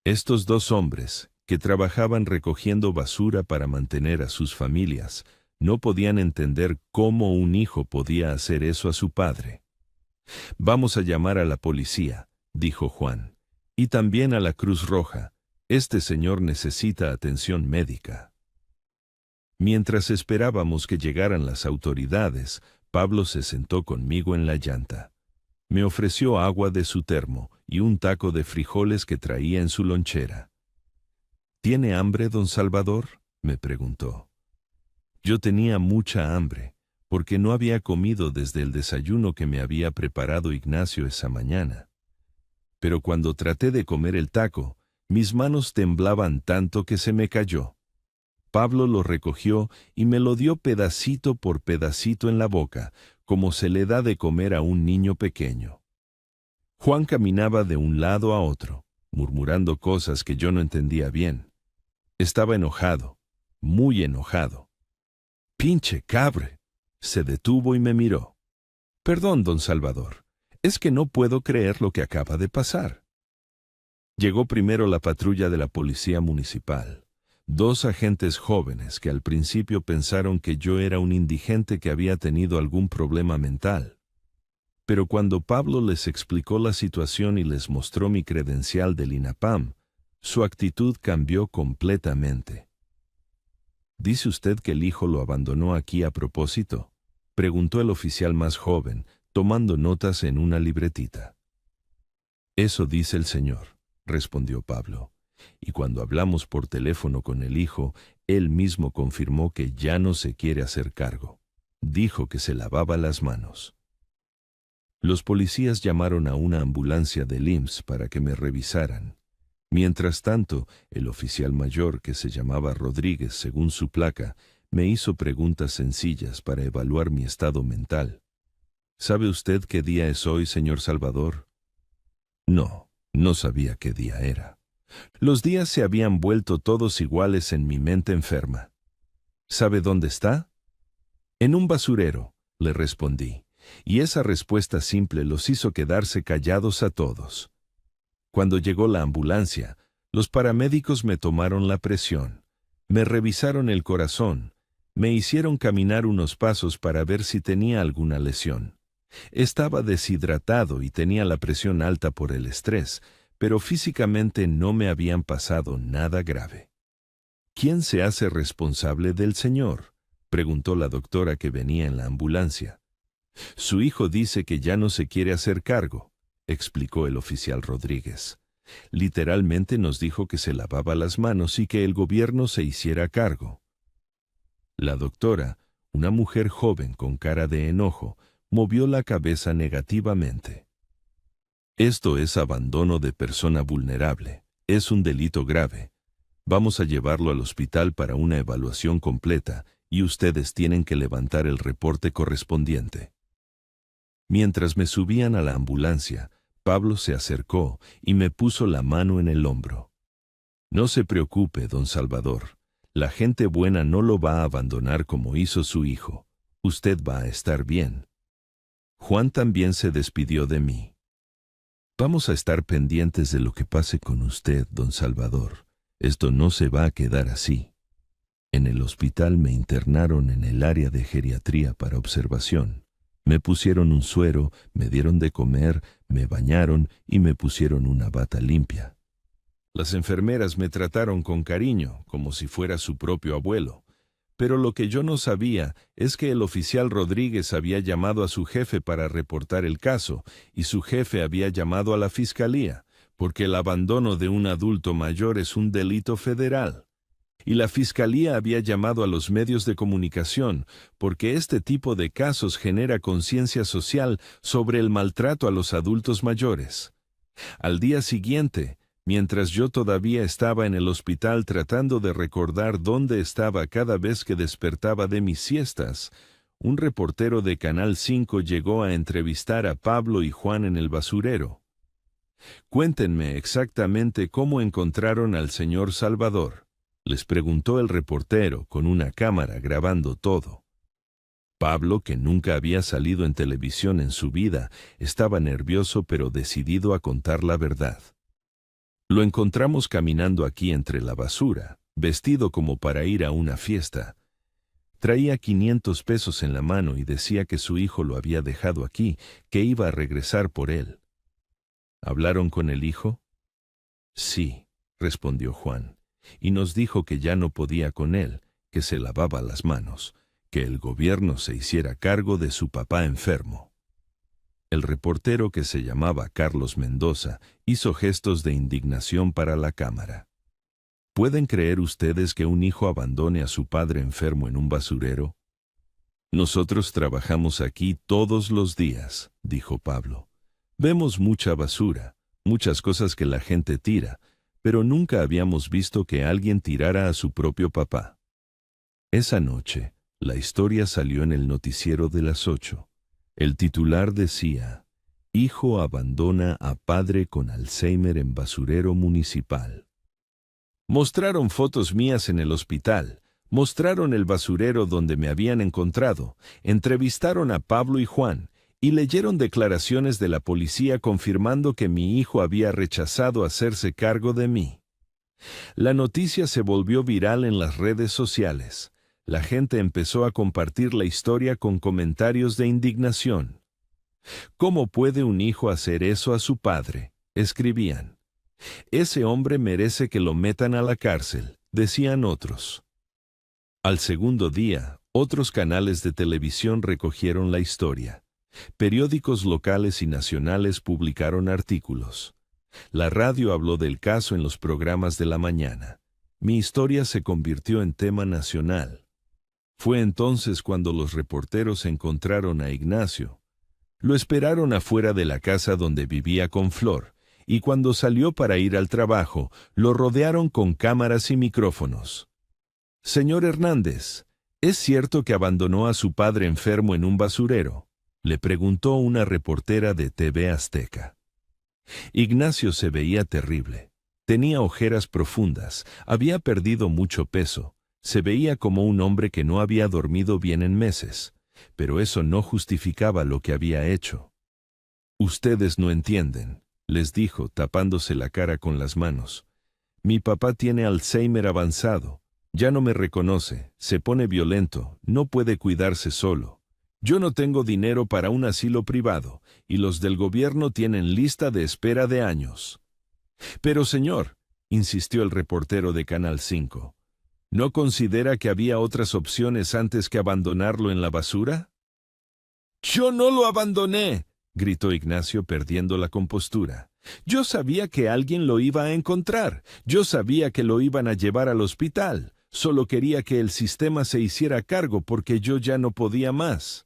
Estos dos hombres, que trabajaban recogiendo basura para mantener a sus familias, no podían entender cómo un hijo podía hacer eso a su padre. «Vamos a llamar a la policía», dijo Juan, «y también a la Cruz Roja. Este señor necesita atención médica». Mientras esperábamos que llegaran las autoridades, Pablo se sentó conmigo en la llanta. Me ofreció agua de su termo y un taco de frijoles que traía en su lonchera. ¿Tiene hambre, don Salvador?, me preguntó. Yo tenía mucha hambre, porque no había comido desde el desayuno que me había preparado Ignacio esa mañana. Pero cuando traté de comer el taco, mis manos temblaban tanto que se me cayó. Pablo lo recogió y me lo dio pedacito por pedacito en la boca, como se le da de comer a un niño pequeño. Juan caminaba de un lado a otro, murmurando cosas que yo no entendía bien. Estaba enojado, muy enojado. «¡Pinche cabre!», se detuvo y me miró. «Perdón, don Salvador, es que no puedo creer lo que acaba de pasar». Llegó primero la patrulla de la policía municipal. 2 agentes jóvenes que al principio pensaron que yo era un indigente que había tenido algún problema mental. Pero cuando Pablo les explicó la situación y les mostró mi credencial del INAPAM, su actitud cambió completamente. «¿Dice usted que el hijo lo abandonó aquí a propósito?», preguntó el oficial más joven, tomando notas en una libretita. «Eso dice el señor», respondió Pablo. Y cuando hablamos por teléfono con el hijo, él mismo confirmó que ya no se quiere hacer cargo. Dijo que se lavaba las manos. Los policías llamaron a una ambulancia del IMSS para que me revisaran. Mientras tanto, el oficial mayor, que se llamaba Rodríguez según su placa, me hizo preguntas sencillas para evaluar mi estado mental. «¿Sabe usted qué día es hoy, señor Salvador?». No, no sabía qué día era. Los días se habían vuelto todos iguales en mi mente enferma. «¿Sabe dónde está?». «En un basurero», le respondí, y esa respuesta simple los hizo quedarse callados a todos. Cuando llegó la ambulancia, los paramédicos me tomaron la presión, me revisaron el corazón, me hicieron caminar unos pasos para ver si tenía alguna lesión. Estaba deshidratado y tenía la presión alta por el estrés, pero físicamente no me habían pasado nada grave. «¿Quién se hace responsable del señor?», preguntó la doctora que venía en la ambulancia. «Su hijo dice que ya no se quiere hacer cargo», explicó el oficial Rodríguez. «Literalmente nos dijo que se lavaba las manos y que el gobierno se hiciera cargo». La doctora, una mujer joven con cara de enojo, movió la cabeza negativamente. «Esto es abandono de persona vulnerable. Es un delito grave. Vamos a llevarlo al hospital para una evaluación completa y ustedes tienen que levantar el reporte correspondiente». Mientras me subían a la ambulancia, Pablo se acercó y me puso la mano en el hombro. «No se preocupe, don Salvador. La gente buena no lo va a abandonar como hizo su hijo. Usted va a estar bien». Juan también se despidió de mí. «Vamos a estar pendientes de lo que pase con usted, don Salvador. Esto no se va a quedar así». En el hospital me internaron en el área de geriatría para observación. Me pusieron un suero, me dieron de comer, me bañaron y me pusieron una bata limpia. Las enfermeras me trataron con cariño, como si fuera su propio abuelo. Pero lo que yo no sabía es que el oficial Rodríguez había llamado a su jefe para reportar el caso, y su jefe había llamado a la fiscalía, porque el abandono de un adulto mayor es un delito federal. Y la fiscalía había llamado a los medios de comunicación, porque este tipo de casos genera conciencia social sobre el maltrato a los adultos mayores. Al día siguiente, mientras yo todavía estaba en el hospital tratando de recordar dónde estaba cada vez que despertaba de mis siestas, un reportero de Canal 5 llegó a entrevistar a Pablo y Juan en el basurero. «Cuéntenme exactamente cómo encontraron al señor Salvador», les preguntó el reportero con una cámara grabando todo. Pablo, que nunca había salido en televisión en su vida, estaba nervioso pero decidido a contar la verdad. «Lo encontramos caminando aquí entre la basura, vestido como para ir a una fiesta. Traía 500 pesos en la mano y decía que su hijo lo había dejado aquí, que iba a regresar por él». «¿Hablaron con el hijo?». «Sí», respondió Juan, «y nos dijo que ya no podía con él, que se lavaba las manos, que el gobierno se hiciera cargo de su papá enfermo. El reportero, que se llamaba Carlos Mendoza, hizo gestos de indignación para la cámara. ¿Pueden creer ustedes que un hijo abandone a su padre enfermo en un basurero? Nosotros trabajamos aquí todos los días, dijo Pablo. Vemos mucha basura, muchas cosas que la gente tira, pero nunca habíamos visto que alguien tirara a su propio papá. Esa noche, la historia salió en el noticiero de las 8. El titular decía: Hijo abandona a padre con Alzheimer en basurero municipal. Mostraron fotos mías en el hospital, mostraron el basurero donde me habían encontrado, entrevistaron a Pablo y Juan, y leyeron declaraciones de la policía confirmando que mi hijo había rechazado hacerse cargo de mí. La noticia se volvió viral en las redes sociales. La gente empezó a compartir la historia con comentarios de indignación. ¿Cómo puede un hijo hacer eso a su padre?, escribían. Ese hombre merece que lo metan a la cárcel, decían otros. Al segundo día, otros canales de televisión recogieron la historia. Periódicos locales y nacionales publicaron artículos. La radio habló del caso en los programas de la mañana. Mi historia se convirtió en tema nacional. Fue entonces cuando los reporteros encontraron a Ignacio. Lo esperaron afuera de la casa donde vivía con Flor, y cuando salió para ir al trabajo, lo rodearon con cámaras y micrófonos. «Señor Hernández, ¿es cierto que abandonó a su padre enfermo en un basurero?», le preguntó una reportera de TV Azteca. Ignacio se veía terrible. Tenía ojeras profundas, había perdido mucho peso, se veía como un hombre que no había dormido bien en meses, pero eso no justificaba lo que había hecho. «Ustedes no entienden», les dijo, tapándose la cara con las manos. «Mi papá tiene Alzheimer avanzado, ya no me reconoce, se pone violento, no puede cuidarse solo. Yo no tengo dinero para un asilo privado, y los del gobierno tienen lista de espera de años». «Pero señor», insistió el reportero de Canal 5, ¿no considera que había otras opciones antes que abandonarlo en la basura? «Yo no lo abandoné», gritó Ignacio perdiendo la compostura. «Yo sabía que alguien lo iba a encontrar, yo sabía que lo iban a llevar al hospital, solo quería que el sistema se hiciera cargo porque yo ya no podía más».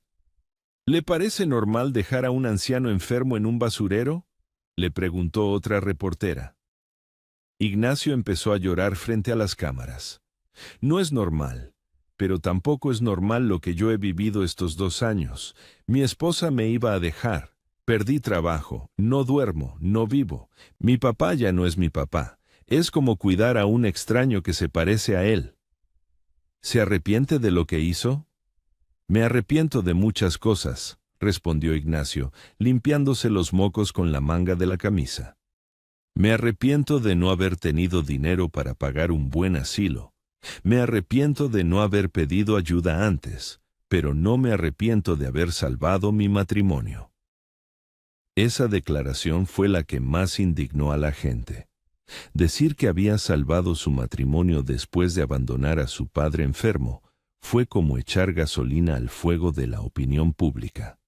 «¿Le parece normal dejar a un anciano enfermo en un basurero?», le preguntó otra reportera. Ignacio empezó a llorar frente a las cámaras. «No es normal, pero tampoco es normal lo que yo he vivido estos 2 años. Mi esposa me iba a dejar. Perdí trabajo, no duermo, no vivo. Mi papá ya no es mi papá. Es como cuidar a un extraño que se parece a él». «¿Se arrepiente de lo que hizo?». «Me arrepiento de muchas cosas», respondió Ignacio, limpiándose los mocos con la manga de la camisa. «Me arrepiento de no haber tenido dinero para pagar un buen asilo. Me arrepiento de no haber pedido ayuda antes, pero no me arrepiento de haber salvado mi matrimonio». Esa declaración fue la que más indignó a la gente. Decir que había salvado su matrimonio después de abandonar a su padre enfermo fue como echar gasolina al fuego de la opinión pública.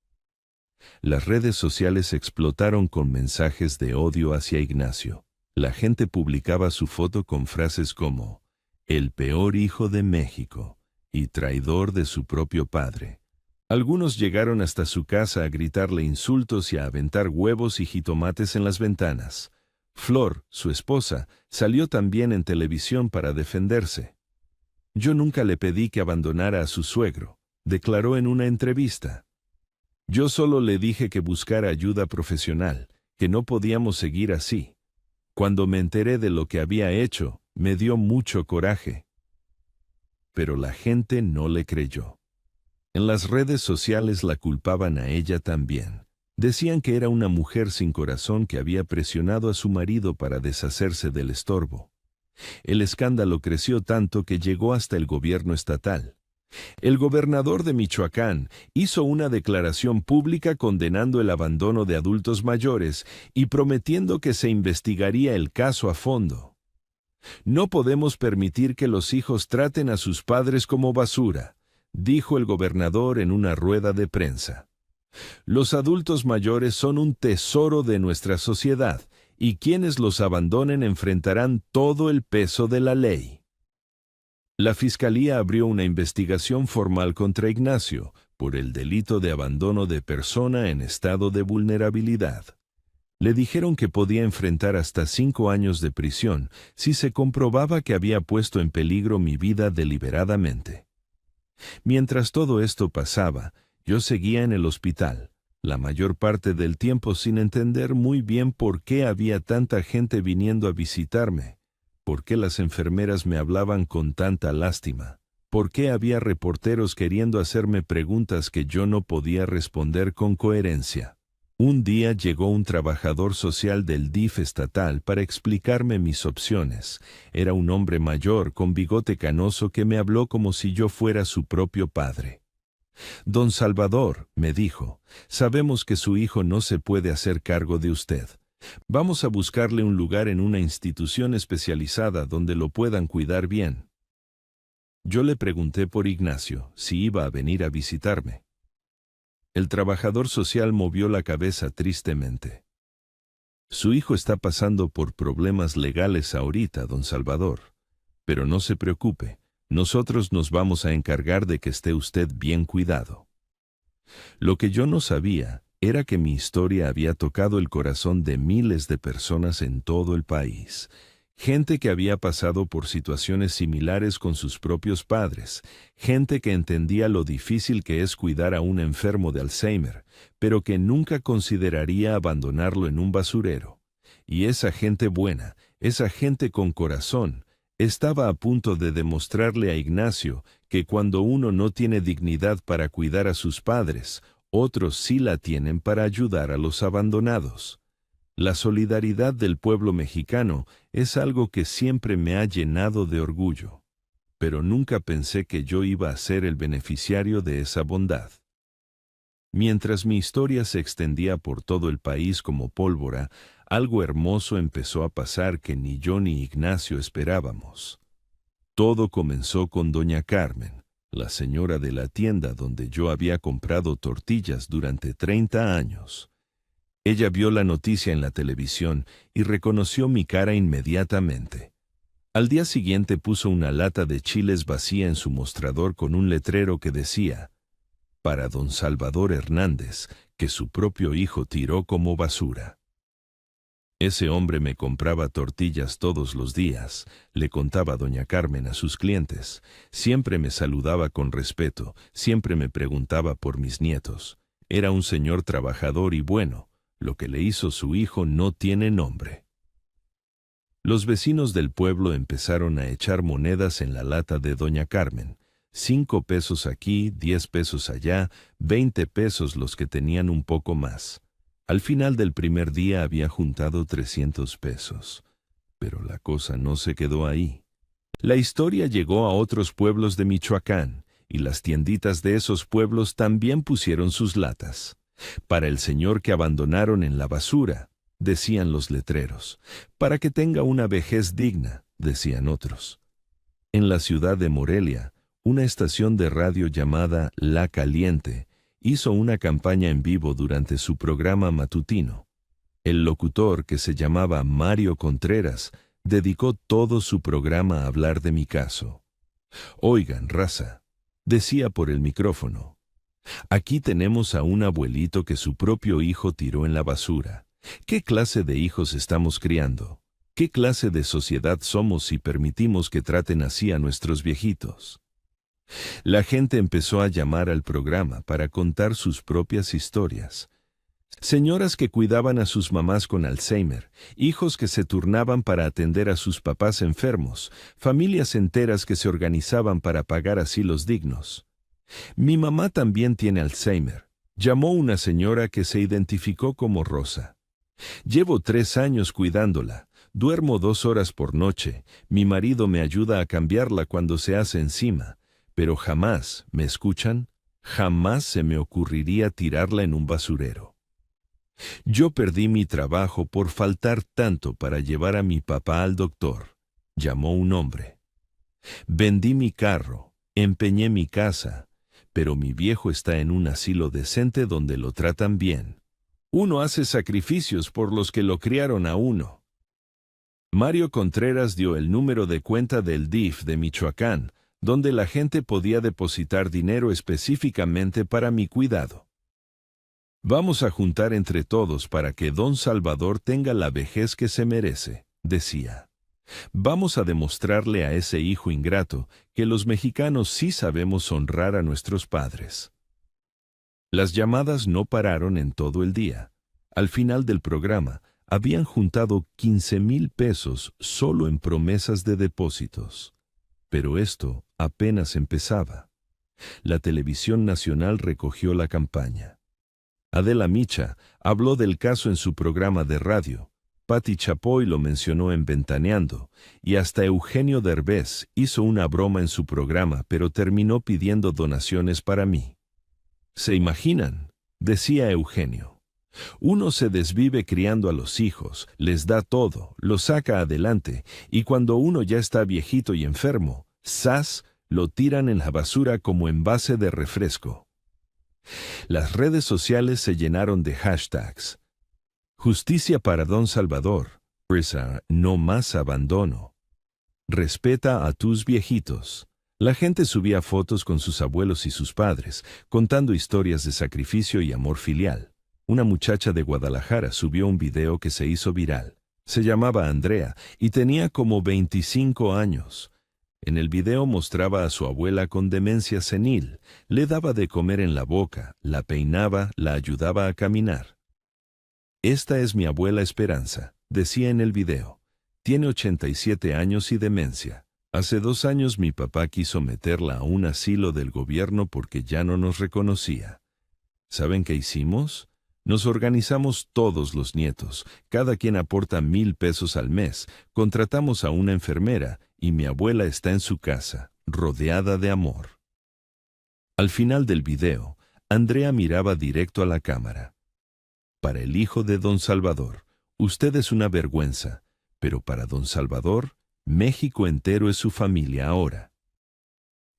Las redes sociales explotaron con mensajes de odio hacia Ignacio. La gente publicaba su foto con frases como «el peor hijo de México» y «traidor de su propio padre». Algunos llegaron hasta su casa a gritarle insultos y a aventar huevos y jitomates en las ventanas. Flor, su esposa, salió también en televisión para defenderse. «Yo nunca le pedí que abandonara a su suegro», declaró en una entrevista. «Yo solo le dije que buscara ayuda profesional, que no podíamos seguir así. Cuando me enteré de lo que había hecho, me dio mucho coraje». Pero la gente no le creyó. En las redes sociales la culpaban a ella también. Decían que era una mujer sin corazón que había presionado a su marido para deshacerse del estorbo. El escándalo creció tanto que llegó hasta el gobierno estatal. El gobernador de Michoacán hizo una declaración pública condenando el abandono de adultos mayores y prometiendo que se investigaría el caso a fondo. No podemos permitir que los hijos traten a sus padres como basura, dijo el gobernador en una rueda de prensa. Los adultos mayores son un tesoro de nuestra sociedad, y quienes los abandonen enfrentarán todo el peso de la ley. La Fiscalía abrió una investigación formal contra Ignacio por el delito de abandono de persona en estado de vulnerabilidad. Le dijeron que podía enfrentar hasta 5 años de prisión si se comprobaba que había puesto en peligro mi vida deliberadamente. Mientras todo esto pasaba, yo seguía en el hospital, la mayor parte del tiempo sin entender muy bien por qué había tanta gente viniendo a visitarme, por qué las enfermeras me hablaban con tanta lástima, por qué había reporteros queriendo hacerme preguntas que yo no podía responder con coherencia. Un día llegó un trabajador social del DIF estatal para explicarme mis opciones. Era un hombre mayor con bigote canoso que me habló como si yo fuera su propio padre. Don Salvador, me dijo, sabemos que su hijo no se puede hacer cargo de usted. Vamos a buscarle un lugar en una institución especializada donde lo puedan cuidar bien. Yo le pregunté por Ignacio, si iba a venir a visitarme. El trabajador social movió la cabeza tristemente. Su hijo está pasando por problemas legales ahorita, don Salvador. Pero no se preocupe, nosotros nos vamos a encargar de que esté usted bien cuidado. Lo que yo no sabía era que mi historia había tocado el corazón de miles de personas en todo el país. Gente que había pasado por situaciones similares con sus propios padres, gente que entendía lo difícil que es cuidar a un enfermo de Alzheimer, pero que nunca consideraría abandonarlo en un basurero. Y esa gente buena, esa gente con corazón, estaba a punto de demostrarle a Ignacio que cuando uno no tiene dignidad para cuidar a sus padres, otros sí la tienen para ayudar a los abandonados. La solidaridad del pueblo mexicano es algo que siempre me ha llenado de orgullo, pero nunca pensé que yo iba a ser el beneficiario de esa bondad. Mientras mi historia se extendía por todo el país como pólvora, algo hermoso empezó a pasar que ni yo ni Ignacio esperábamos. Todo comenzó con doña Carmen, la señora de la tienda donde yo había comprado tortillas durante 30 años. Ella vio la noticia en la televisión y reconoció mi cara inmediatamente. Al día siguiente puso una lata de chiles vacía en su mostrador con un letrero que decía, para don Salvador Hernández, que su propio hijo tiró como basura. Ese hombre me compraba tortillas todos los días, le contaba doña Carmen a sus clientes. Siempre me saludaba con respeto, siempre me preguntaba por mis nietos. Era un señor trabajador y bueno. Lo que le hizo su hijo no tiene nombre. Los vecinos del pueblo empezaron a echar monedas en la lata de doña Carmen. 5 pesos aquí, 10 pesos allá, 20 pesos los que tenían un poco más. Al final del primer día había juntado 300 pesos. Pero la cosa no se quedó ahí. La historia llegó a otros pueblos de Michoacán, y las tienditas de esos pueblos también pusieron sus latas. Para el señor que abandonaron en la basura, decían los letreros. Para que tenga una vejez digna, decían otros. En la ciudad de Morelia, una estación de radio llamada La Caliente hizo una campaña en vivo durante su programa matutino. El locutor, que se llamaba Mario Contreras, dedicó todo su programa a hablar de mi caso. Oigan, raza, decía por el micrófono. Aquí tenemos a un abuelito que su propio hijo tiró en la basura. ¿Qué clase de hijos estamos criando? ¿Qué clase de sociedad somos si permitimos que traten así a nuestros viejitos? La gente empezó a llamar al programa para contar sus propias historias. Señoras que cuidaban a sus mamás con Alzheimer, hijos que se turnaban para atender a sus papás enfermos, familias enteras que se organizaban para pagar asilos dignos. Mi mamá también tiene Alzheimer, llamó una señora que se identificó como Rosa. Llevo 3 años cuidándola, duermo 2 horas por noche, mi marido me ayuda a cambiarla cuando se hace encima, pero jamás, ¿me escuchan? Jamás se me ocurriría tirarla en un basurero. Yo perdí mi trabajo por faltar tanto para llevar a mi papá al doctor. llamó un hombre. Vendí mi carro, empeñé mi casa, pero mi viejo está en un asilo decente donde lo tratan bien. Uno hace sacrificios por los que lo criaron a uno. Mario Contreras dio el número de cuenta del DIF de Michoacán, donde la gente podía depositar dinero específicamente para mi cuidado. Vamos a juntar entre todos para que don Salvador tenga la vejez que se merece, decía. Vamos a demostrarle a ese hijo ingrato que los mexicanos sí sabemos honrar a nuestros padres. Las llamadas no pararon en todo el día. Al final del programa, habían juntado 15,000 pesos solo en promesas de depósitos. Pero esto apenas empezaba. La televisión nacional recogió la campaña. Adela Micha habló del caso en su programa de radio. Pati Chapoy lo mencionó en Ventaneando, y hasta Eugenio Derbez hizo una broma en su programa, pero terminó pidiendo donaciones para mí. ¿Se imaginan?, decía Eugenio. Uno se desvive criando a los hijos, les da todo, los saca adelante, y cuando uno ya está viejito y enfermo, ¡zas!, lo tiran en la basura como envase de refresco. Las redes sociales se llenaron de hashtags. Justicia para don Salvador. Risa, no más abandono. Respeta a tus viejitos. La gente subía fotos con sus abuelos y sus padres, contando historias de sacrificio y amor filial. Una muchacha de Guadalajara subió un video que se hizo viral. Se llamaba Andrea y tenía como 25 años. En el video mostraba a su abuela con demencia senil, le daba de comer en la boca, la peinaba, la ayudaba a caminar. Esta es mi abuela Esperanza, decía en el video. Tiene 87 años y demencia. Hace 2 años mi papá quiso meterla a un asilo del gobierno porque ya no nos reconocía. ¿Saben qué hicimos? Nos organizamos todos los nietos, cada quien aporta 1,000 pesos al mes, contratamos a una enfermera y mi abuela está en su casa, rodeada de amor. Al final del video, Andrea miraba directo a la cámara. Para el hijo de don Salvador, usted es una vergüenza, pero para don Salvador, México entero es su familia ahora.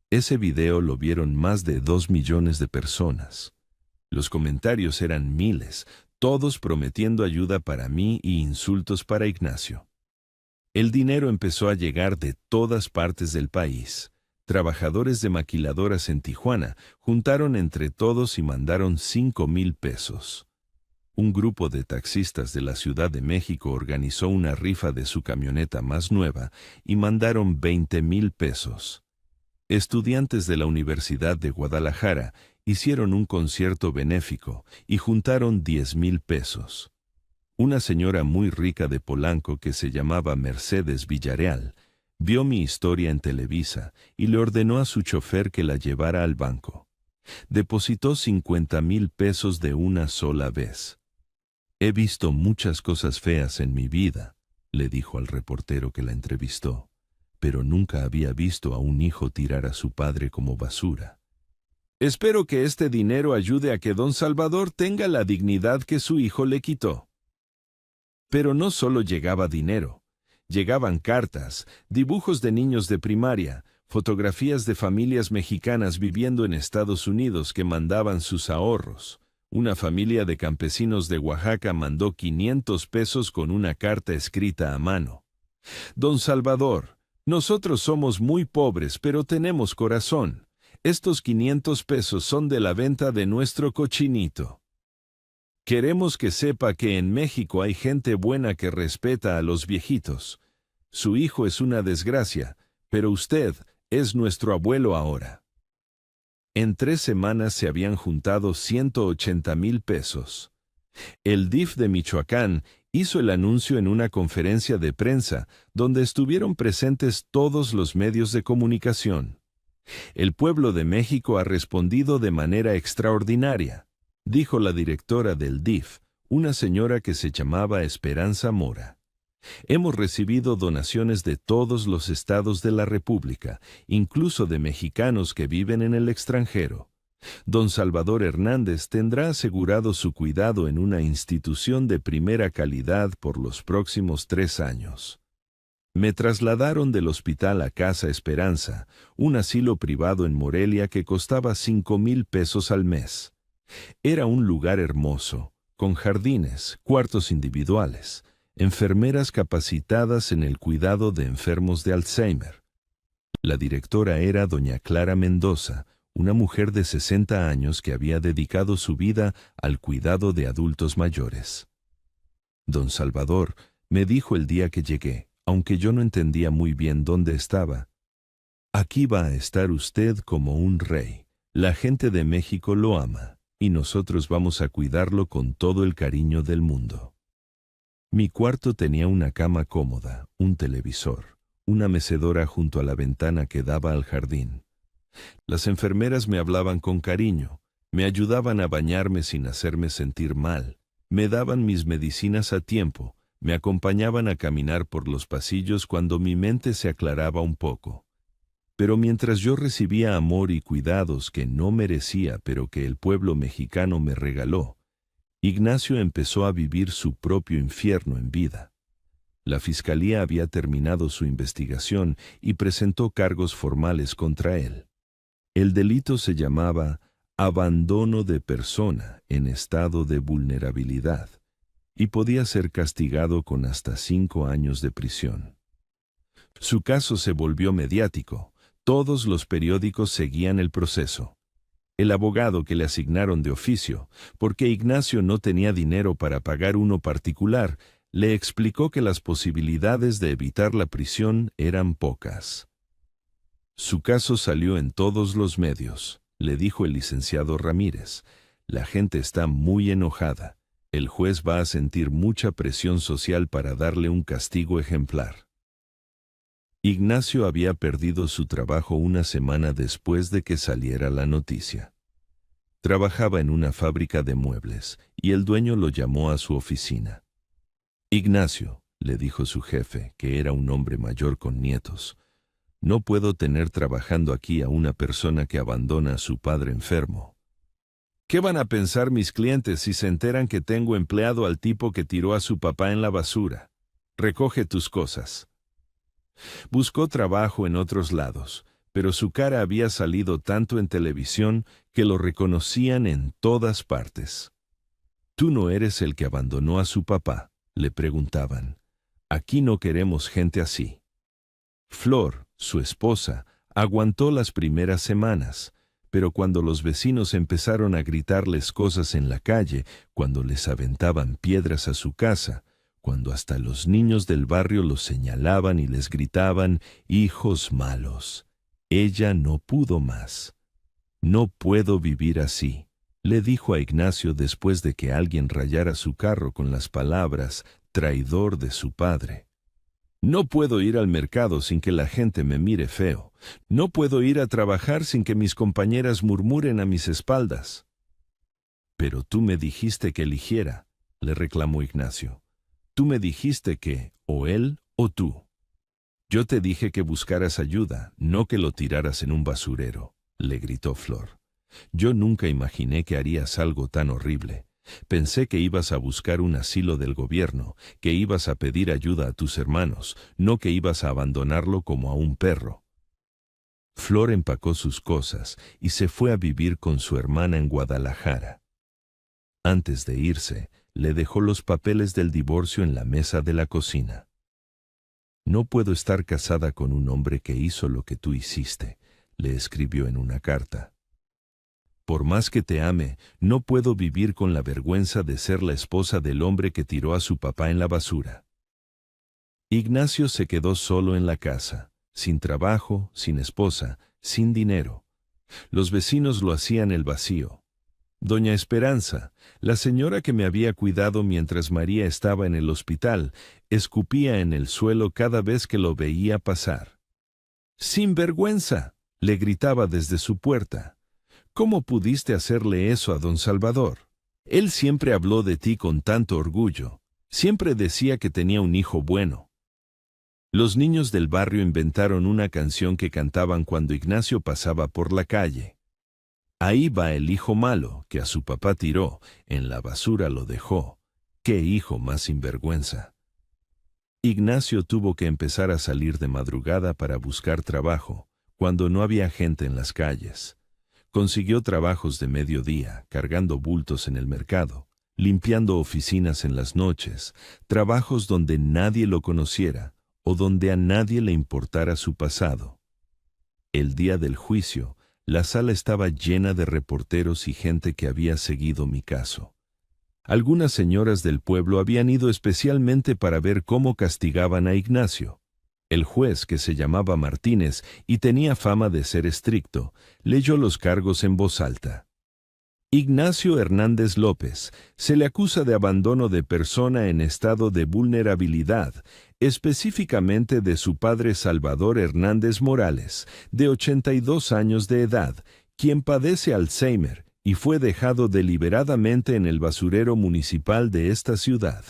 Ese video lo vieron más de 2 millones de personas. Los comentarios eran miles, todos prometiendo ayuda para mí y insultos para Ignacio. El dinero empezó a llegar de todas partes del país. Trabajadores de maquiladoras en Tijuana juntaron entre todos y mandaron 5,000 pesos. Un grupo de taxistas de la Ciudad de México organizó una rifa de su camioneta más nueva y mandaron 20,000 pesos. Estudiantes de la Universidad de Guadalajara hicieron un concierto benéfico y juntaron 10,000 pesos. Una señora muy rica de Polanco que se llamaba Mercedes Villarreal vio mi historia en Televisa y le ordenó a su chofer que la llevara al banco. Depositó 50,000 pesos de una sola vez. He visto muchas cosas feas en mi vida, le dijo al reportero que la entrevistó, pero nunca había visto a un hijo tirar a su padre como basura. Espero que este dinero ayude a que don Salvador tenga la dignidad que su hijo le quitó. Pero no solo llegaba dinero, llegaban cartas, dibujos de niños de primaria, fotografías de familias mexicanas viviendo en Estados Unidos que mandaban sus ahorros. Una familia de campesinos de Oaxaca mandó 500 pesos con una carta escrita a mano. Don Salvador, nosotros somos muy pobres, pero tenemos corazón. Estos 500 pesos son de la venta de nuestro cochinito. Queremos que sepa que en México hay gente buena que respeta a los viejitos. Su hijo es una desgracia, pero usted es nuestro abuelo ahora. En 3 semanas se habían juntado 180,000 pesos. El DIF de Michoacán hizo el anuncio en una conferencia de prensa donde estuvieron presentes todos los medios de comunicación. El pueblo de México ha respondido de manera extraordinaria, dijo la directora del DIF, una señora que se llamaba Esperanza Mora. Hemos recibido donaciones de todos los estados de la República, incluso de mexicanos que viven en el extranjero. Don Salvador Hernández tendrá asegurado su cuidado en una institución de primera calidad por los próximos 3 años. Me trasladaron del hospital a Casa Esperanza, un asilo privado en Morelia que costaba 5,000 pesos al mes. Era un lugar hermoso, con jardines, cuartos individuales, enfermeras capacitadas en el cuidado de enfermos de Alzheimer. La directora era doña Clara Mendoza, una mujer de 60 años que había dedicado su vida al cuidado de adultos mayores. Don Salvador me dijo el día que llegué, aunque yo no entendía muy bien dónde estaba: aquí va a estar usted como un rey. La gente de México lo ama, y nosotros vamos a cuidarlo con todo el cariño del mundo. Mi cuarto tenía una cama cómoda, un televisor, una mecedora junto a la ventana que daba al jardín. Las enfermeras me hablaban con cariño, me ayudaban a bañarme sin hacerme sentir mal, me daban mis medicinas a tiempo, me acompañaban a caminar por los pasillos cuando mi mente se aclaraba un poco. Pero mientras yo recibía amor y cuidados que no merecía, pero que el pueblo mexicano me regaló, Ignacio empezó a vivir su propio infierno en vida. La fiscalía había terminado su investigación y presentó cargos formales contra él. El delito se llamaba abandono de persona en estado de vulnerabilidad y podía ser castigado con hasta 5 años de prisión. Su caso se volvió mediático. Todos los periódicos seguían el proceso. El abogado que le asignaron de oficio, porque Ignacio no tenía dinero para pagar uno particular, le explicó que las posibilidades de evitar la prisión eran pocas. Su caso salió en todos los medios, le dijo el licenciado Ramírez. La gente está muy enojada. El juez va a sentir mucha presión social para darle un castigo ejemplar. Ignacio había perdido su trabajo una semana después de que saliera la noticia. Trabajaba en una fábrica de muebles y el dueño lo llamó a su oficina. Ignacio, le dijo su jefe, que era un hombre mayor con nietos, no puedo tener trabajando aquí a una persona que abandona a su padre enfermo. ¿Qué van a pensar mis clientes si se enteran que tengo empleado al tipo que tiró a su papá en la basura? Recoge tus cosas. Buscó trabajo en otros lados, pero su cara había salido tanto en televisión que lo reconocían en todas partes. «¿Tú no eres el que abandonó a su papá?», le preguntaban. «Aquí no queremos gente así». Flor, su esposa, aguantó las primeras semanas, pero cuando los vecinos empezaron a gritarles cosas en la calle, cuando les aventaban piedras a su casa, cuando hasta los niños del barrio los señalaban y les gritaban «hijos malos», ella no pudo más. «No puedo vivir así», le dijo a Ignacio después de que alguien rayara su carro con las palabras «traidor de su padre». «No puedo ir al mercado sin que la gente me mire feo. No puedo ir a trabajar sin que mis compañeras murmuren a mis espaldas». «Pero tú me dijiste que eligiera», le reclamó Ignacio. «Tú me dijiste que, o él o tú». «Yo te dije que buscaras ayuda, no que lo tiraras en un basurero», le gritó Flor. «Yo nunca imaginé que harías algo tan horrible. Pensé que ibas a buscar un asilo del gobierno, que ibas a pedir ayuda a tus hermanos, no que ibas a abandonarlo como a un perro». Flor empacó sus cosas y se fue a vivir con su hermana en Guadalajara. Antes de irse, le dejó los papeles del divorcio en la mesa de la cocina. «No puedo estar casada con un hombre que hizo lo que tú hiciste», le escribió en una carta. «Por más que te ame, no puedo vivir con la vergüenza de ser la esposa del hombre que tiró a su papá en la basura». Ignacio se quedó solo en la casa, sin trabajo, sin esposa, sin dinero. Los vecinos lo hacían el vacío. Doña Esperanza, la señora que me había cuidado mientras María estaba en el hospital, escupía en el suelo cada vez que lo veía pasar. «¡Sinvergüenza!», le gritaba desde su puerta. «¿Cómo pudiste hacerle eso a don Salvador? Él siempre habló de ti con tanto orgullo. Siempre decía que tenía un hijo bueno». Los niños del barrio inventaron una canción que cantaban cuando Ignacio pasaba por la calle. «Ahí va el hijo malo, que a su papá tiró, en la basura lo dejó. ¡Qué hijo más sinvergüenza!». Ignacio tuvo que empezar a salir de madrugada para buscar trabajo, cuando no había gente en las calles. Consiguió trabajos de mediodía, cargando bultos en el mercado, limpiando oficinas en las noches, trabajos donde nadie lo conociera o donde a nadie le importara su pasado. El día del juicio, la sala estaba llena de reporteros y gente que había seguido mi caso. Algunas señoras del pueblo habían ido especialmente para ver cómo castigaban a Ignacio. El juez, que se llamaba Martínez y tenía fama de ser estricto, leyó los cargos en voz alta. Ignacio Hernández López se le acusa de abandono de persona en estado de vulnerabilidad, específicamente de su padre Salvador Hernández Morales, de 82 años de edad, quien padece Alzheimer y fue dejado deliberadamente en el basurero municipal de esta ciudad.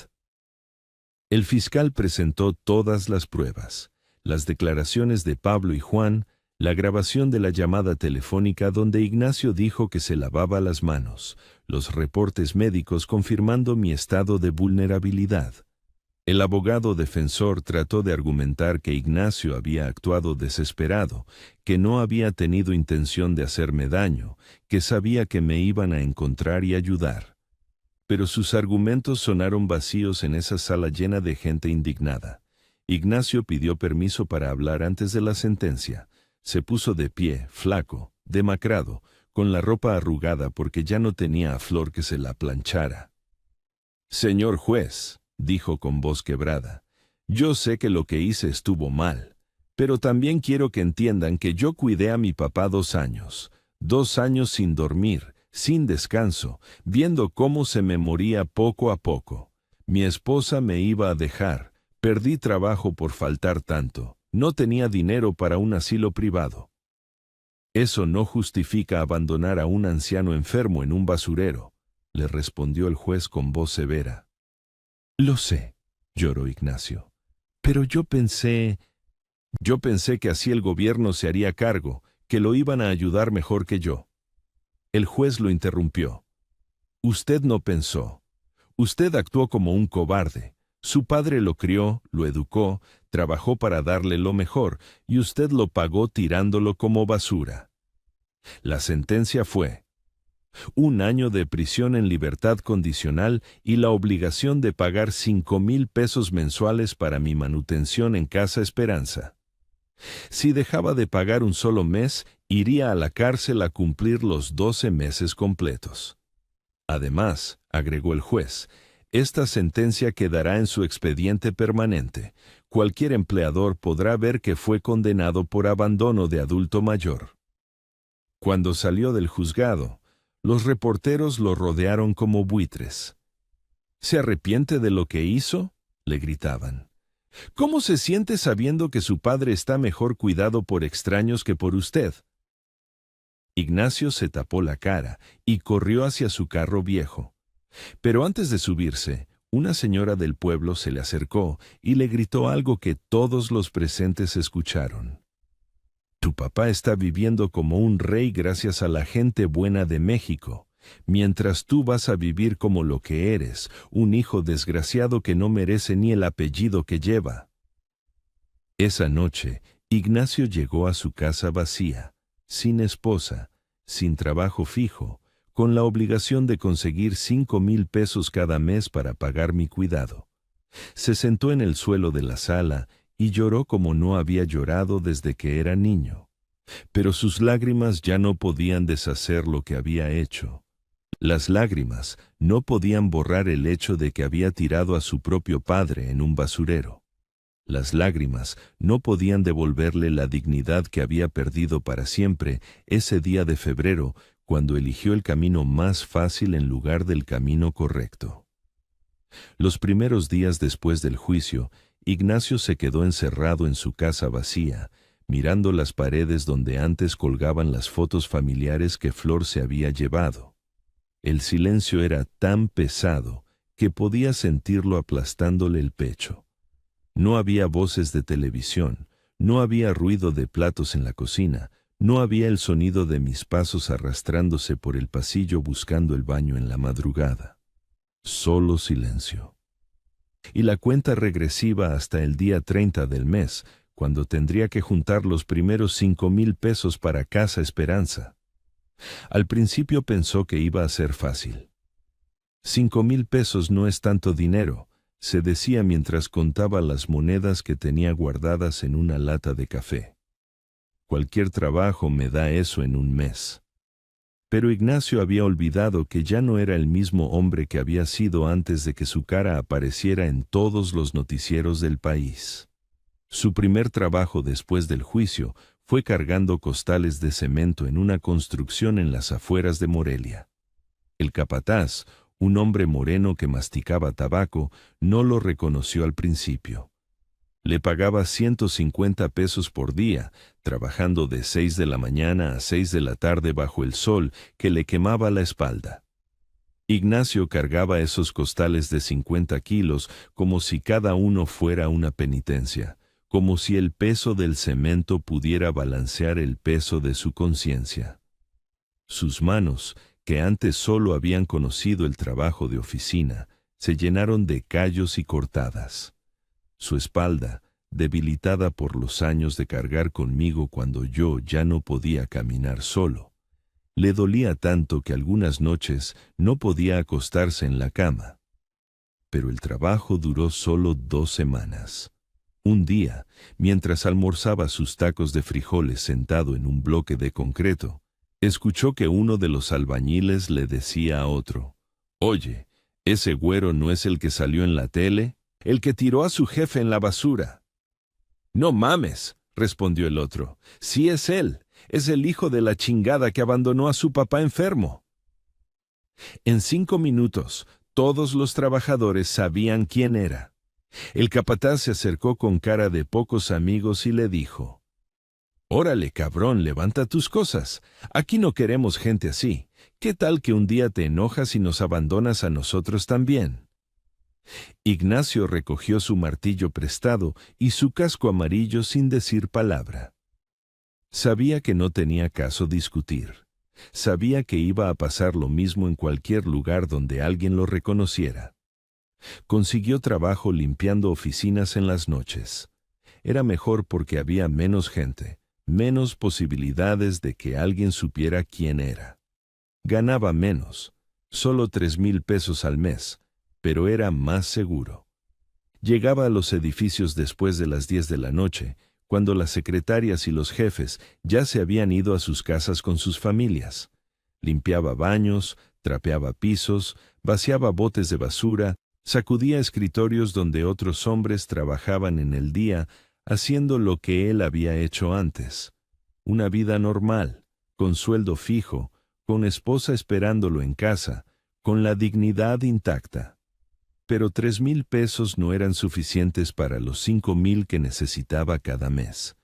El fiscal presentó todas las pruebas, las declaraciones de Pablo y Juan, la grabación de la llamada telefónica donde Ignacio dijo que se lavaba las manos, los reportes médicos confirmando mi estado de vulnerabilidad. El abogado defensor trató de argumentar que Ignacio había actuado desesperado, que no había tenido intención de hacerme daño, que sabía que me iban a encontrar y ayudar. Pero sus argumentos sonaron vacíos en esa sala llena de gente indignada. Ignacio pidió permiso para hablar antes de la sentencia. Se puso de pie, flaco, demacrado, con la ropa arrugada porque ya no tenía a Flor que se la planchara. «Señor juez», dijo con voz quebrada, «yo sé que lo que hice estuvo mal, pero también quiero que entiendan que yo cuidé a mi papá 2 años, 2 años sin dormir, sin descanso, viendo cómo se me moría poco a poco. Mi esposa me iba a dejar, perdí trabajo por faltar tanto, no tenía dinero para un asilo privado. Eso no justifica abandonar a un anciano enfermo en un basurero», le respondió el juez con voz severa. «Lo sé», lloró Ignacio, «pero yo pensé que así el gobierno se haría cargo, que lo iban a ayudar mejor que yo». El juez lo interrumpió. «Usted no pensó. Usted actuó como un cobarde. Su padre lo crió, lo educó, trabajó para darle lo mejor, y usted lo pagó tirándolo como basura». La sentencia fue 1 año de prisión en libertad condicional y la obligación de pagar 5,000 pesos mensuales para mi manutención en Casa Esperanza. Si dejaba de pagar un solo mes, iría a la cárcel a cumplir los 12 meses completos. Además, agregó el juez, esta sentencia quedará en su expediente permanente. Cualquier empleador podrá ver que fue condenado por abandono de adulto mayor. Cuando salió del juzgado, los reporteros lo rodearon como buitres. «¿Se arrepiente de lo que hizo?», le gritaban. «¿Cómo se siente sabiendo que su padre está mejor cuidado por extraños que por usted?». Ignacio se tapó la cara y corrió hacia su carro viejo. Pero antes de subirse, una señora del pueblo se le acercó y le gritó algo que todos los presentes escucharon. «Tu papá está viviendo como un rey gracias a la gente buena de México, mientras tú vas a vivir como lo que eres, un hijo desgraciado que no merece ni el apellido que lleva». Esa noche, Ignacio llegó a su casa vacía, sin esposa, sin trabajo fijo, con la obligación de conseguir 5,000 pesos cada mes para pagar mi cuidado. Se sentó en el suelo de la sala y lloró como no había llorado desde que era niño. Pero sus lágrimas ya no podían deshacer lo que había hecho. Las lágrimas no podían borrar el hecho de que había tirado a su propio padre en un basurero. Las lágrimas no podían devolverle la dignidad que había perdido para siempre ese día de febrero, cuando eligió el camino más fácil en lugar del camino correcto. Los primeros días después del juicio, Ignacio se quedó encerrado en su casa vacía, mirando las paredes donde antes colgaban las fotos familiares que Flor se había llevado. El silencio era tan pesado que podía sentirlo aplastándole el pecho. No había voces de televisión, no había ruido de platos en la cocina, no había el sonido de mis pasos arrastrándose por el pasillo buscando el baño en la madrugada. Solo silencio. y la cuenta regresiva hasta el día 30 del mes, cuando tendría que juntar los primeros 5,000 pesos para Casa Esperanza. Al principio pensó que iba a ser fácil. 5,000 pesos no es tanto dinero, se decía mientras contaba las monedas que tenía guardadas en una lata de café. Cualquier trabajo me da eso en un mes. Pero Ignacio había olvidado que ya no era el mismo hombre que había sido antes de que su cara apareciera en todos los noticieros del país. Su primer trabajo después del juicio fue cargando costales de cemento en una construcción en las afueras de Morelia. El capataz, un hombre moreno que masticaba tabaco, no lo reconoció al principio. Le pagaba 150 pesos por día, trabajando de 6 de la mañana a 6 de la tarde bajo el sol que le quemaba la espalda. Ignacio cargaba esos costales de 50 kilos como si cada uno fuera una penitencia, como si el peso del cemento pudiera balancear el peso de su conciencia. Sus manos, que antes solo habían conocido el trabajo de oficina, se llenaron de callos y cortadas. Su espalda, debilitada por los años de cargar conmigo cuando yo ya no podía caminar solo, le dolía tanto que algunas noches no podía acostarse en la cama. Pero el trabajo duró solo 2 semanas. Un día, mientras almorzaba sus tacos de frijoles sentado en un bloque de concreto, escuchó que uno de los albañiles le decía a otro: «Oye, ¿ese güero no es el que salió en la tele? El que tiró a su jefe en la basura». «No mames», respondió el otro. «Sí es él. Es el hijo de la chingada que abandonó a su papá enfermo». En 5 minutos, todos los trabajadores sabían quién era. El capataz se acercó con cara de pocos amigos y le dijo: «Órale, cabrón, levanta tus cosas. Aquí no queremos gente así. ¿Qué tal que un día te enojas y nos abandonas a nosotros también?» Ignacio recogió su martillo prestado y su casco amarillo sin decir palabra. Sabía que no tenía caso discutir. Sabía que iba a pasar lo mismo en cualquier lugar donde alguien lo reconociera. Consiguió trabajo limpiando oficinas en las noches. Era mejor porque había menos gente, menos posibilidades de que alguien supiera quién era. Ganaba menos, solo 3,000 pesos al mes, pero era más seguro. Llegaba a los edificios después de las 10 de la noche, cuando las secretarias y los jefes ya se habían ido a sus casas con sus familias. Limpiaba baños, trapeaba pisos, vaciaba botes de basura, sacudía escritorios donde otros hombres trabajaban en el día, haciendo lo que él había hecho antes. Una vida normal, con sueldo fijo, con esposa esperándolo en casa, con la dignidad intacta. Pero 3,000 pesos no eran suficientes para los 5,000 que necesitaba cada mes.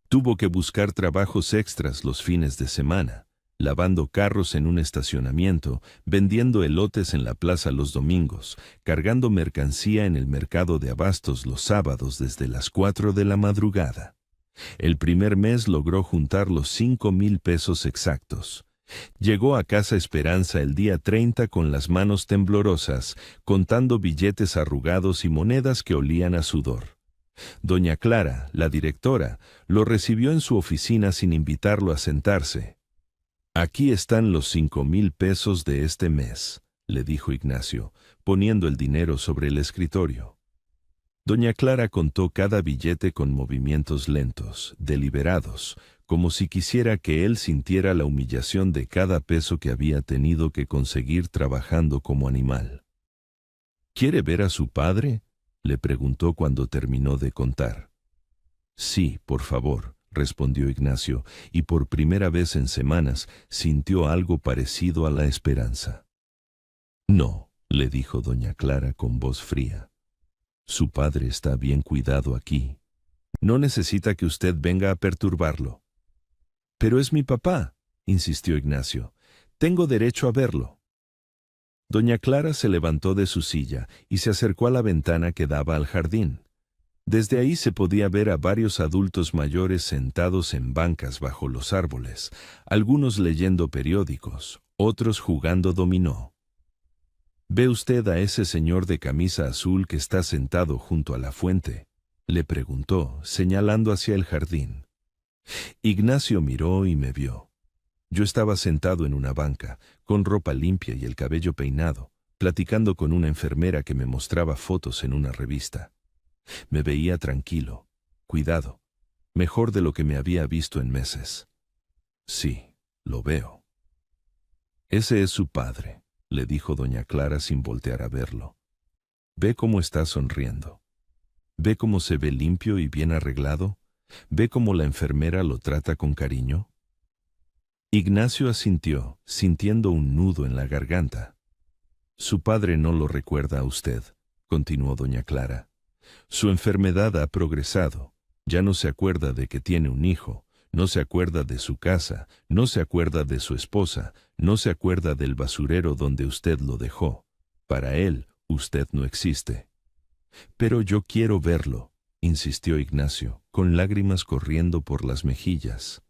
Tuvo que buscar trabajos extras los fines de semana, lavando carros en un estacionamiento, vendiendo elotes en la plaza los domingos, cargando mercancía en el mercado de abastos los sábados desde las 4 de la madrugada. El primer mes logró juntar los 5,000 pesos exactos. Llegó a Casa Esperanza el día 30 con las manos temblorosas, contando billetes arrugados y monedas que olían a sudor. Doña Clara, la directora, lo recibió en su oficina sin invitarlo a sentarse. «Aquí están los 5,000 pesos de este mes», le dijo Ignacio, poniendo el dinero sobre el escritorio. Doña Clara contó cada billete con movimientos lentos, deliberados, como si quisiera que él sintiera la humillación de cada peso que había tenido que conseguir trabajando como animal. «¿Quiere ver a su padre?», le preguntó cuando terminó de contar. «Sí, por favor», respondió Ignacio, y por primera vez en semanas sintió algo parecido a la esperanza. «No», le dijo doña Clara con voz fría. «Su padre está bien cuidado aquí. No necesita que usted venga a perturbarlo». «Pero es mi papá», insistió Ignacio. «Tengo derecho a verlo». Doña Clara se levantó de su silla y se acercó a la ventana que daba al jardín. Desde ahí se podía ver a varios adultos mayores sentados en bancas bajo los árboles, algunos leyendo periódicos, otros jugando dominó. ¿Ve usted a ese señor de camisa azul que está sentado junto a la fuente?, le preguntó, señalando hacia el jardín. Ignacio miró y me vio. Yo estaba sentado en una banca, con ropa limpia y el cabello peinado, platicando con una enfermera que me mostraba fotos en una revista. Me veía tranquilo, cuidado, mejor de lo que me había visto en meses. Sí, lo veo. Ese es su padre, le dijo doña Clara sin voltear a verlo. ¿Ve cómo está sonriendo? ¿Ve cómo se ve limpio y bien arreglado? ¿Ve cómo la enfermera lo trata con cariño? Ignacio asintió, sintiendo un nudo en la garganta. Su padre no lo recuerda a usted, continuó doña Clara. Su enfermedad ha progresado. Ya no se acuerda de que tiene un hijo, no se acuerda de su casa, no se acuerda de su esposa, no se acuerda del basurero donde usted lo dejó. Para él, usted no existe. Pero yo quiero verlo, insistió Ignacio, con lágrimas corriendo por las mejillas.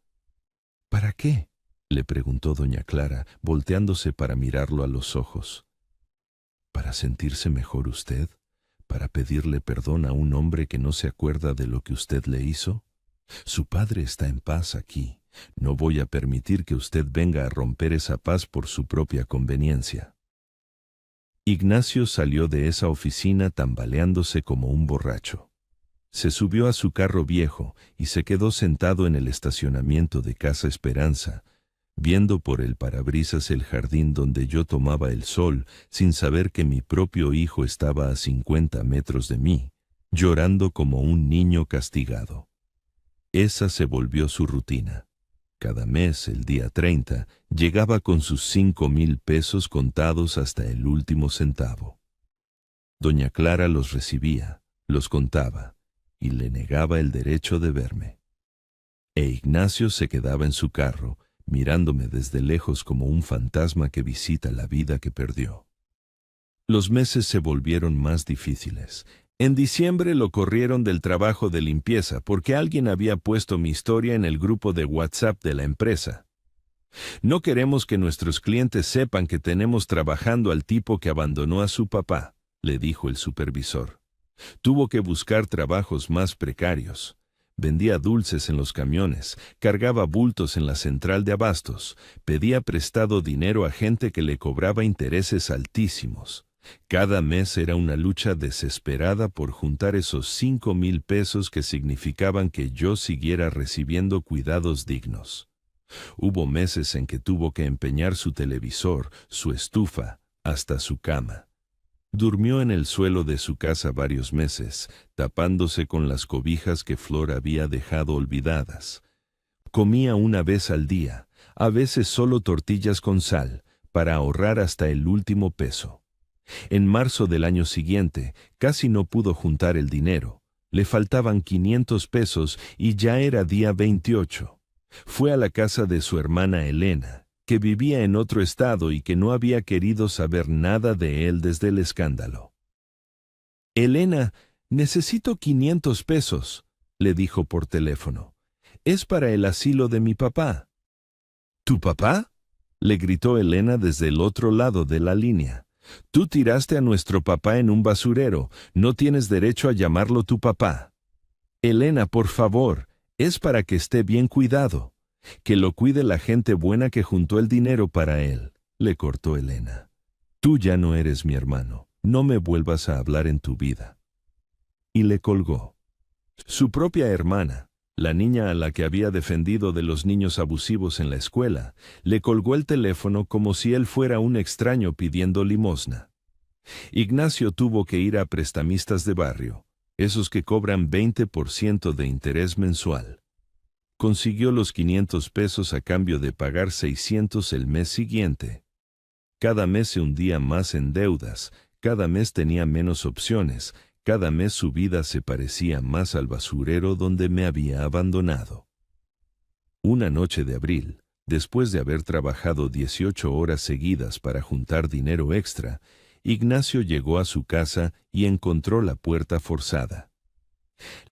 ¿Para qué?, le preguntó doña Clara, volteándose para mirarlo a los ojos. ¿Para sentirse mejor usted? ¿Para pedirle perdón a un hombre que no se acuerda de lo que usted le hizo? Su padre está en paz aquí. No voy a permitir que usted venga a romper esa paz por su propia conveniencia. Ignacio salió de esa oficina tambaleándose como un borracho. Se subió a su carro viejo y se quedó sentado en el estacionamiento de Casa Esperanza, viendo por el parabrisas el jardín donde yo tomaba el sol, sin saber que mi propio hijo estaba a 50 metros de mí, llorando como un niño castigado. Esa se volvió su rutina. Cada mes, el día 30, llegaba con sus 5,000 pesos contados hasta el último centavo. Doña Clara los recibía, los contaba, y le negaba el derecho de verme. E Ignacio se quedaba en su carro, mirándome desde lejos como un fantasma que visita la vida que perdió. Los meses se volvieron más difíciles. En diciembre lo corrieron del trabajo de limpieza porque alguien había puesto mi historia en el grupo de WhatsApp de la empresa. No queremos que nuestros clientes sepan que tenemos trabajando al tipo que abandonó a su papá, le dijo el supervisor. Tuvo que buscar trabajos más precarios. Vendía dulces en los camiones, cargaba bultos en la central de abastos, pedía prestado dinero a gente que le cobraba intereses altísimos. Cada mes era una lucha desesperada por juntar esos 5,000 pesos que significaban que yo siguiera recibiendo cuidados dignos. Hubo meses en que tuvo que empeñar su televisor, su estufa, hasta su cama. Durmió en el suelo de su casa varios meses, tapándose con las cobijas que Flor había dejado olvidadas. Comía una vez al día, a veces solo tortillas con sal, para ahorrar hasta el último peso. En marzo del año siguiente, casi no pudo juntar el dinero. Le faltaban 500 pesos y ya era día 28. Fue a la casa de su hermana Elena, que vivía en otro estado y que no había querido saber nada de él desde el escándalo. «Elena, necesito 500 pesos», le dijo por teléfono. «Es para el asilo de mi papá». «¿Tu papá?», le gritó Elena desde el otro lado de la línea. «Tú tiraste a nuestro papá en un basurero. No tienes derecho a llamarlo tu papá». «Elena, por favor, es para que esté bien cuidado. Que lo cuide la gente buena que juntó el dinero para él», le cortó Elena. «Tú ya no eres mi hermano. No me vuelvas a hablar en tu vida». Y le colgó. Su propia hermana, la niña a la que había defendido de los niños abusivos en la escuela, le colgó el teléfono como si él fuera un extraño pidiendo limosna. Ignacio tuvo que ir a prestamistas de barrio, esos que cobran 20% de interés mensual. Consiguió los 500 pesos a cambio de pagar 600 el mes siguiente. Cada mes se hundía más en deudas, cada mes tenía menos opciones, cada mes su vida se parecía más al basurero donde me había abandonado. Una noche de abril, después de haber trabajado 18 horas seguidas para juntar dinero extra, Ignacio llegó a su casa y encontró la puerta forzada.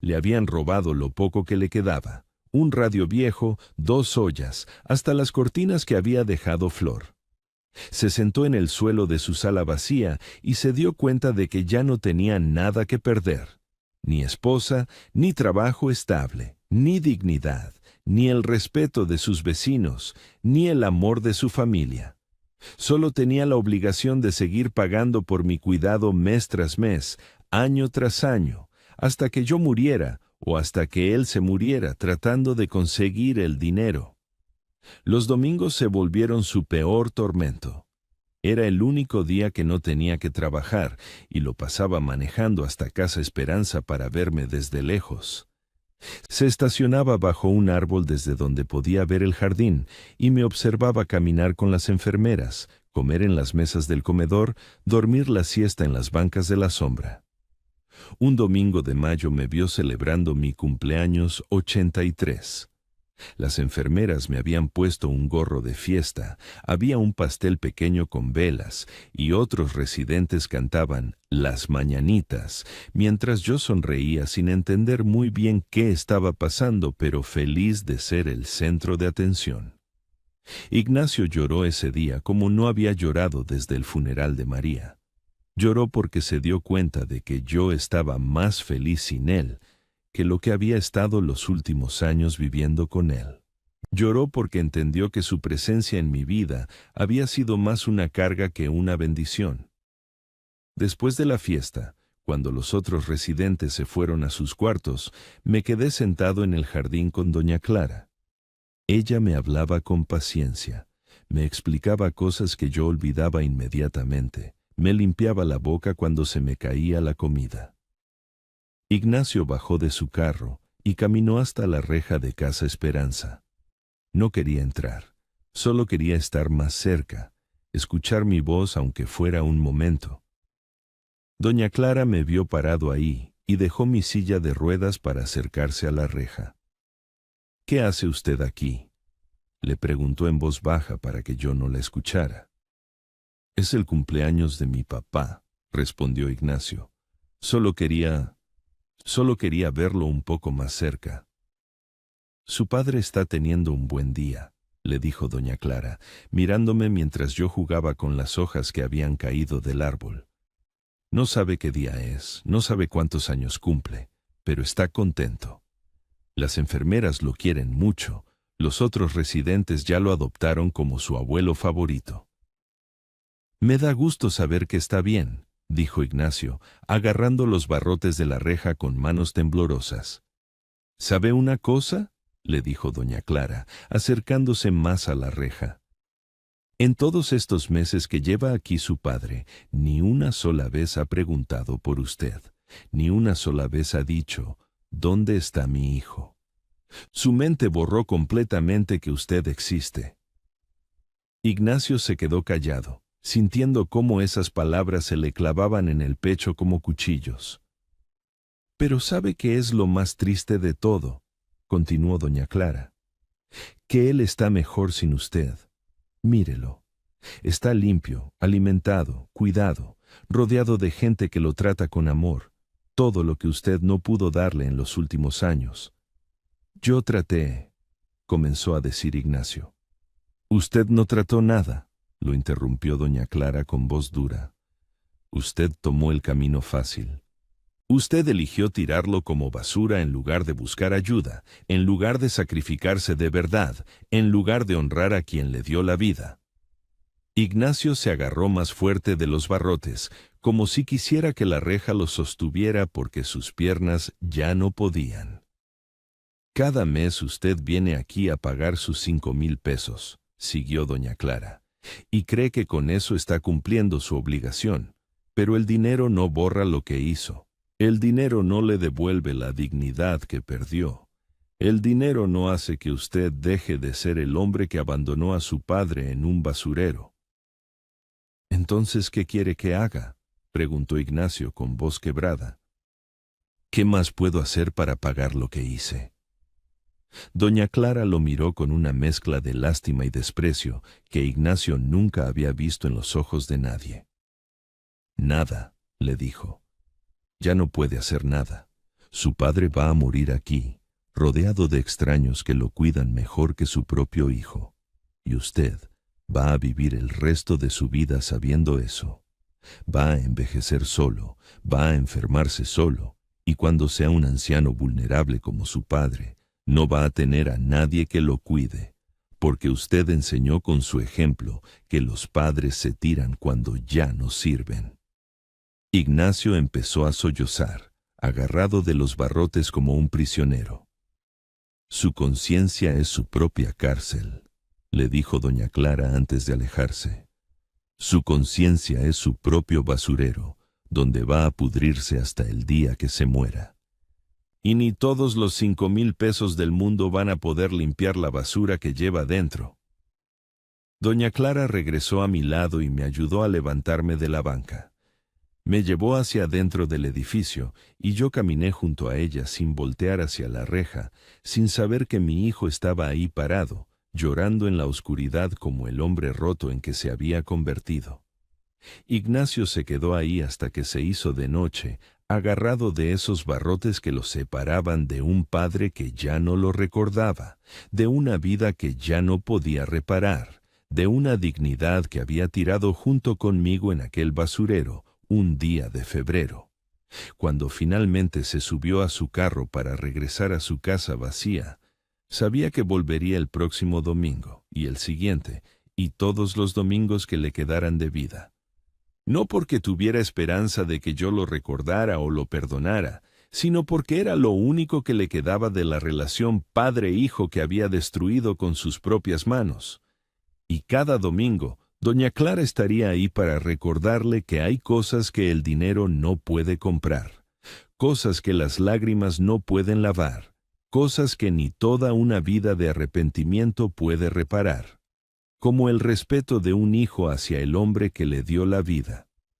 Le habían robado lo poco que le quedaba. Un radio viejo, 2 ollas, hasta las cortinas que había dejado Flor. Se sentó en el suelo de su sala vacía y se dio cuenta de que ya no tenía nada que perder. Ni esposa, ni trabajo estable, ni dignidad, ni el respeto de sus vecinos, ni el amor de su familia. Solo tenía la obligación de seguir pagando por mi cuidado mes tras mes, año tras año, hasta que yo muriera o hasta que él se muriera tratando de conseguir el dinero. Los domingos se volvieron su peor tormento. Era el único día que no tenía que trabajar y lo pasaba manejando hasta Casa Esperanza para verme desde lejos. Se estacionaba bajo un árbol desde donde podía ver el jardín y me observaba caminar con las enfermeras, comer en las mesas del comedor, dormir la siesta en las bancas de la sombra. Un domingo de mayo me vio celebrando mi cumpleaños 83. Las enfermeras me habían puesto un gorro de fiesta, había un pastel pequeño con velas y otros residentes cantaban Las Mañanitas, mientras yo sonreía sin entender muy bien qué estaba pasando, pero feliz de ser el centro de atención. Ignacio lloró ese día como no había llorado desde el funeral de María. Lloró porque se dio cuenta de que yo estaba más feliz sin él que lo que había estado los últimos años viviendo con él. Lloró porque entendió que su presencia en mi vida había sido más una carga que una bendición. Después de la fiesta, cuando los otros residentes se fueron a sus cuartos, me quedé sentado en el jardín con doña Clara. Ella me hablaba con paciencia, me explicaba cosas que yo olvidaba inmediatamente, me limpiaba la boca cuando se me caía la comida. Ignacio bajó de su carro y caminó hasta la reja de Casa Esperanza. No quería entrar, solo quería estar más cerca, escuchar mi voz aunque fuera un momento. Doña Clara me vio parado ahí y dejó mi silla de ruedas para acercarse a la reja. «¿Qué hace usted aquí?», le preguntó en voz baja para que yo no la escuchara. «Es el cumpleaños de mi papá», respondió Ignacio. Solo quería verlo un poco más cerca». «Su padre está teniendo un buen día», le dijo doña Clara, mirándome mientras yo jugaba con las hojas que habían caído del árbol. «No sabe qué día es, no sabe cuántos años cumple, pero está contento. Las enfermeras lo quieren mucho, los otros residentes ya lo adoptaron como su abuelo favorito». «Me da gusto saber que está bien», dijo Ignacio, agarrando los barrotes de la reja con manos temblorosas. «¿Sabe una cosa?», le dijo doña Clara, acercándose más a la reja. «En todos estos meses que lleva aquí su padre, ni una sola vez ha preguntado por usted, ni una sola vez ha dicho, ¿dónde está mi hijo? Su mente borró completamente que usted existe». Ignacio se quedó callado, sintiendo cómo esas palabras se le clavaban en el pecho como cuchillos. «Pero ¿sabe qué es lo más triste de todo?», continuó doña Clara. «Que él está mejor sin usted. Mírelo. Está limpio, alimentado, cuidado, rodeado de gente que lo trata con amor, todo lo que usted no pudo darle en los últimos años». «Yo traté», comenzó a decir Ignacio. «Usted no trató nada», lo interrumpió doña Clara con voz dura. «Usted tomó el camino fácil. Usted eligió tirarlo como basura en lugar de buscar ayuda, en lugar de sacrificarse de verdad, en lugar de honrar a quien le dio la vida». Ignacio se agarró más fuerte de los barrotes, como si quisiera que la reja lo sostuviera porque sus piernas ya no podían. «Cada mes usted viene aquí a pagar sus 5,000 pesos», siguió doña Clara, «y cree que con eso está cumpliendo su obligación, pero el dinero no borra lo que hizo. El dinero no le devuelve la dignidad que perdió. El dinero no hace que usted deje de ser el hombre que abandonó a su padre en un basurero». «Entonces, ¿qué quiere que haga?», preguntó Ignacio con voz quebrada. «¿Qué más puedo hacer para pagar lo que hice?». Doña Clara lo miró con una mezcla de lástima y desprecio que Ignacio nunca había visto en los ojos de nadie. «Nada», le dijo. «Ya no puede hacer nada. Su padre va a morir aquí, rodeado de extraños que lo cuidan mejor que su propio hijo. Y usted Va a vivir el resto de su vida sabiendo eso. Va a envejecer solo, va a enfermarse solo, y cuando sea un anciano vulnerable como su padre, no va a tener a nadie que lo cuide, porque usted enseñó con su ejemplo que los padres se tiran cuando ya no sirven. Ignacio empezó a sollozar, agarrado de los barrotes como un prisionero. Su conciencia es su propia cárcel, le dijo doña Clara antes de alejarse. Su conciencia es su propio basurero, donde va a pudrirse hasta el día que se muera. Y ni todos los 5,000 pesos del mundo van a poder limpiar la basura que lleva dentro. Doña Clara regresó a mi lado y me ayudó a levantarme de la banca. Me llevó hacia adentro del edificio y yo caminé junto a ella sin voltear hacia la reja, sin saber que mi hijo estaba ahí parado, llorando en la oscuridad como el hombre roto en que se había convertido. Ignacio se quedó ahí hasta que se hizo de noche, agarrado de esos barrotes que lo separaban de un padre que ya no lo recordaba, de una vida que ya no podía reparar, de una dignidad que había tirado junto conmigo en aquel basurero un día de febrero. Cuando finalmente se subió a su carro para regresar a su casa vacía, sabía que volvería el próximo domingo, y el siguiente, y todos los domingos que le quedaran de vida. No porque tuviera esperanza de que yo lo recordara o lo perdonara, sino porque era lo único que le quedaba de la relación padre-hijo que había destruido con sus propias manos. Y cada domingo, doña Clara estaría ahí para recordarle que hay cosas que el dinero no puede comprar, cosas que las lágrimas no pueden lavar, cosas que ni toda una vida de arrepentimiento puede reparar, como el respeto de un hijo hacia el hombre que le dio la vida.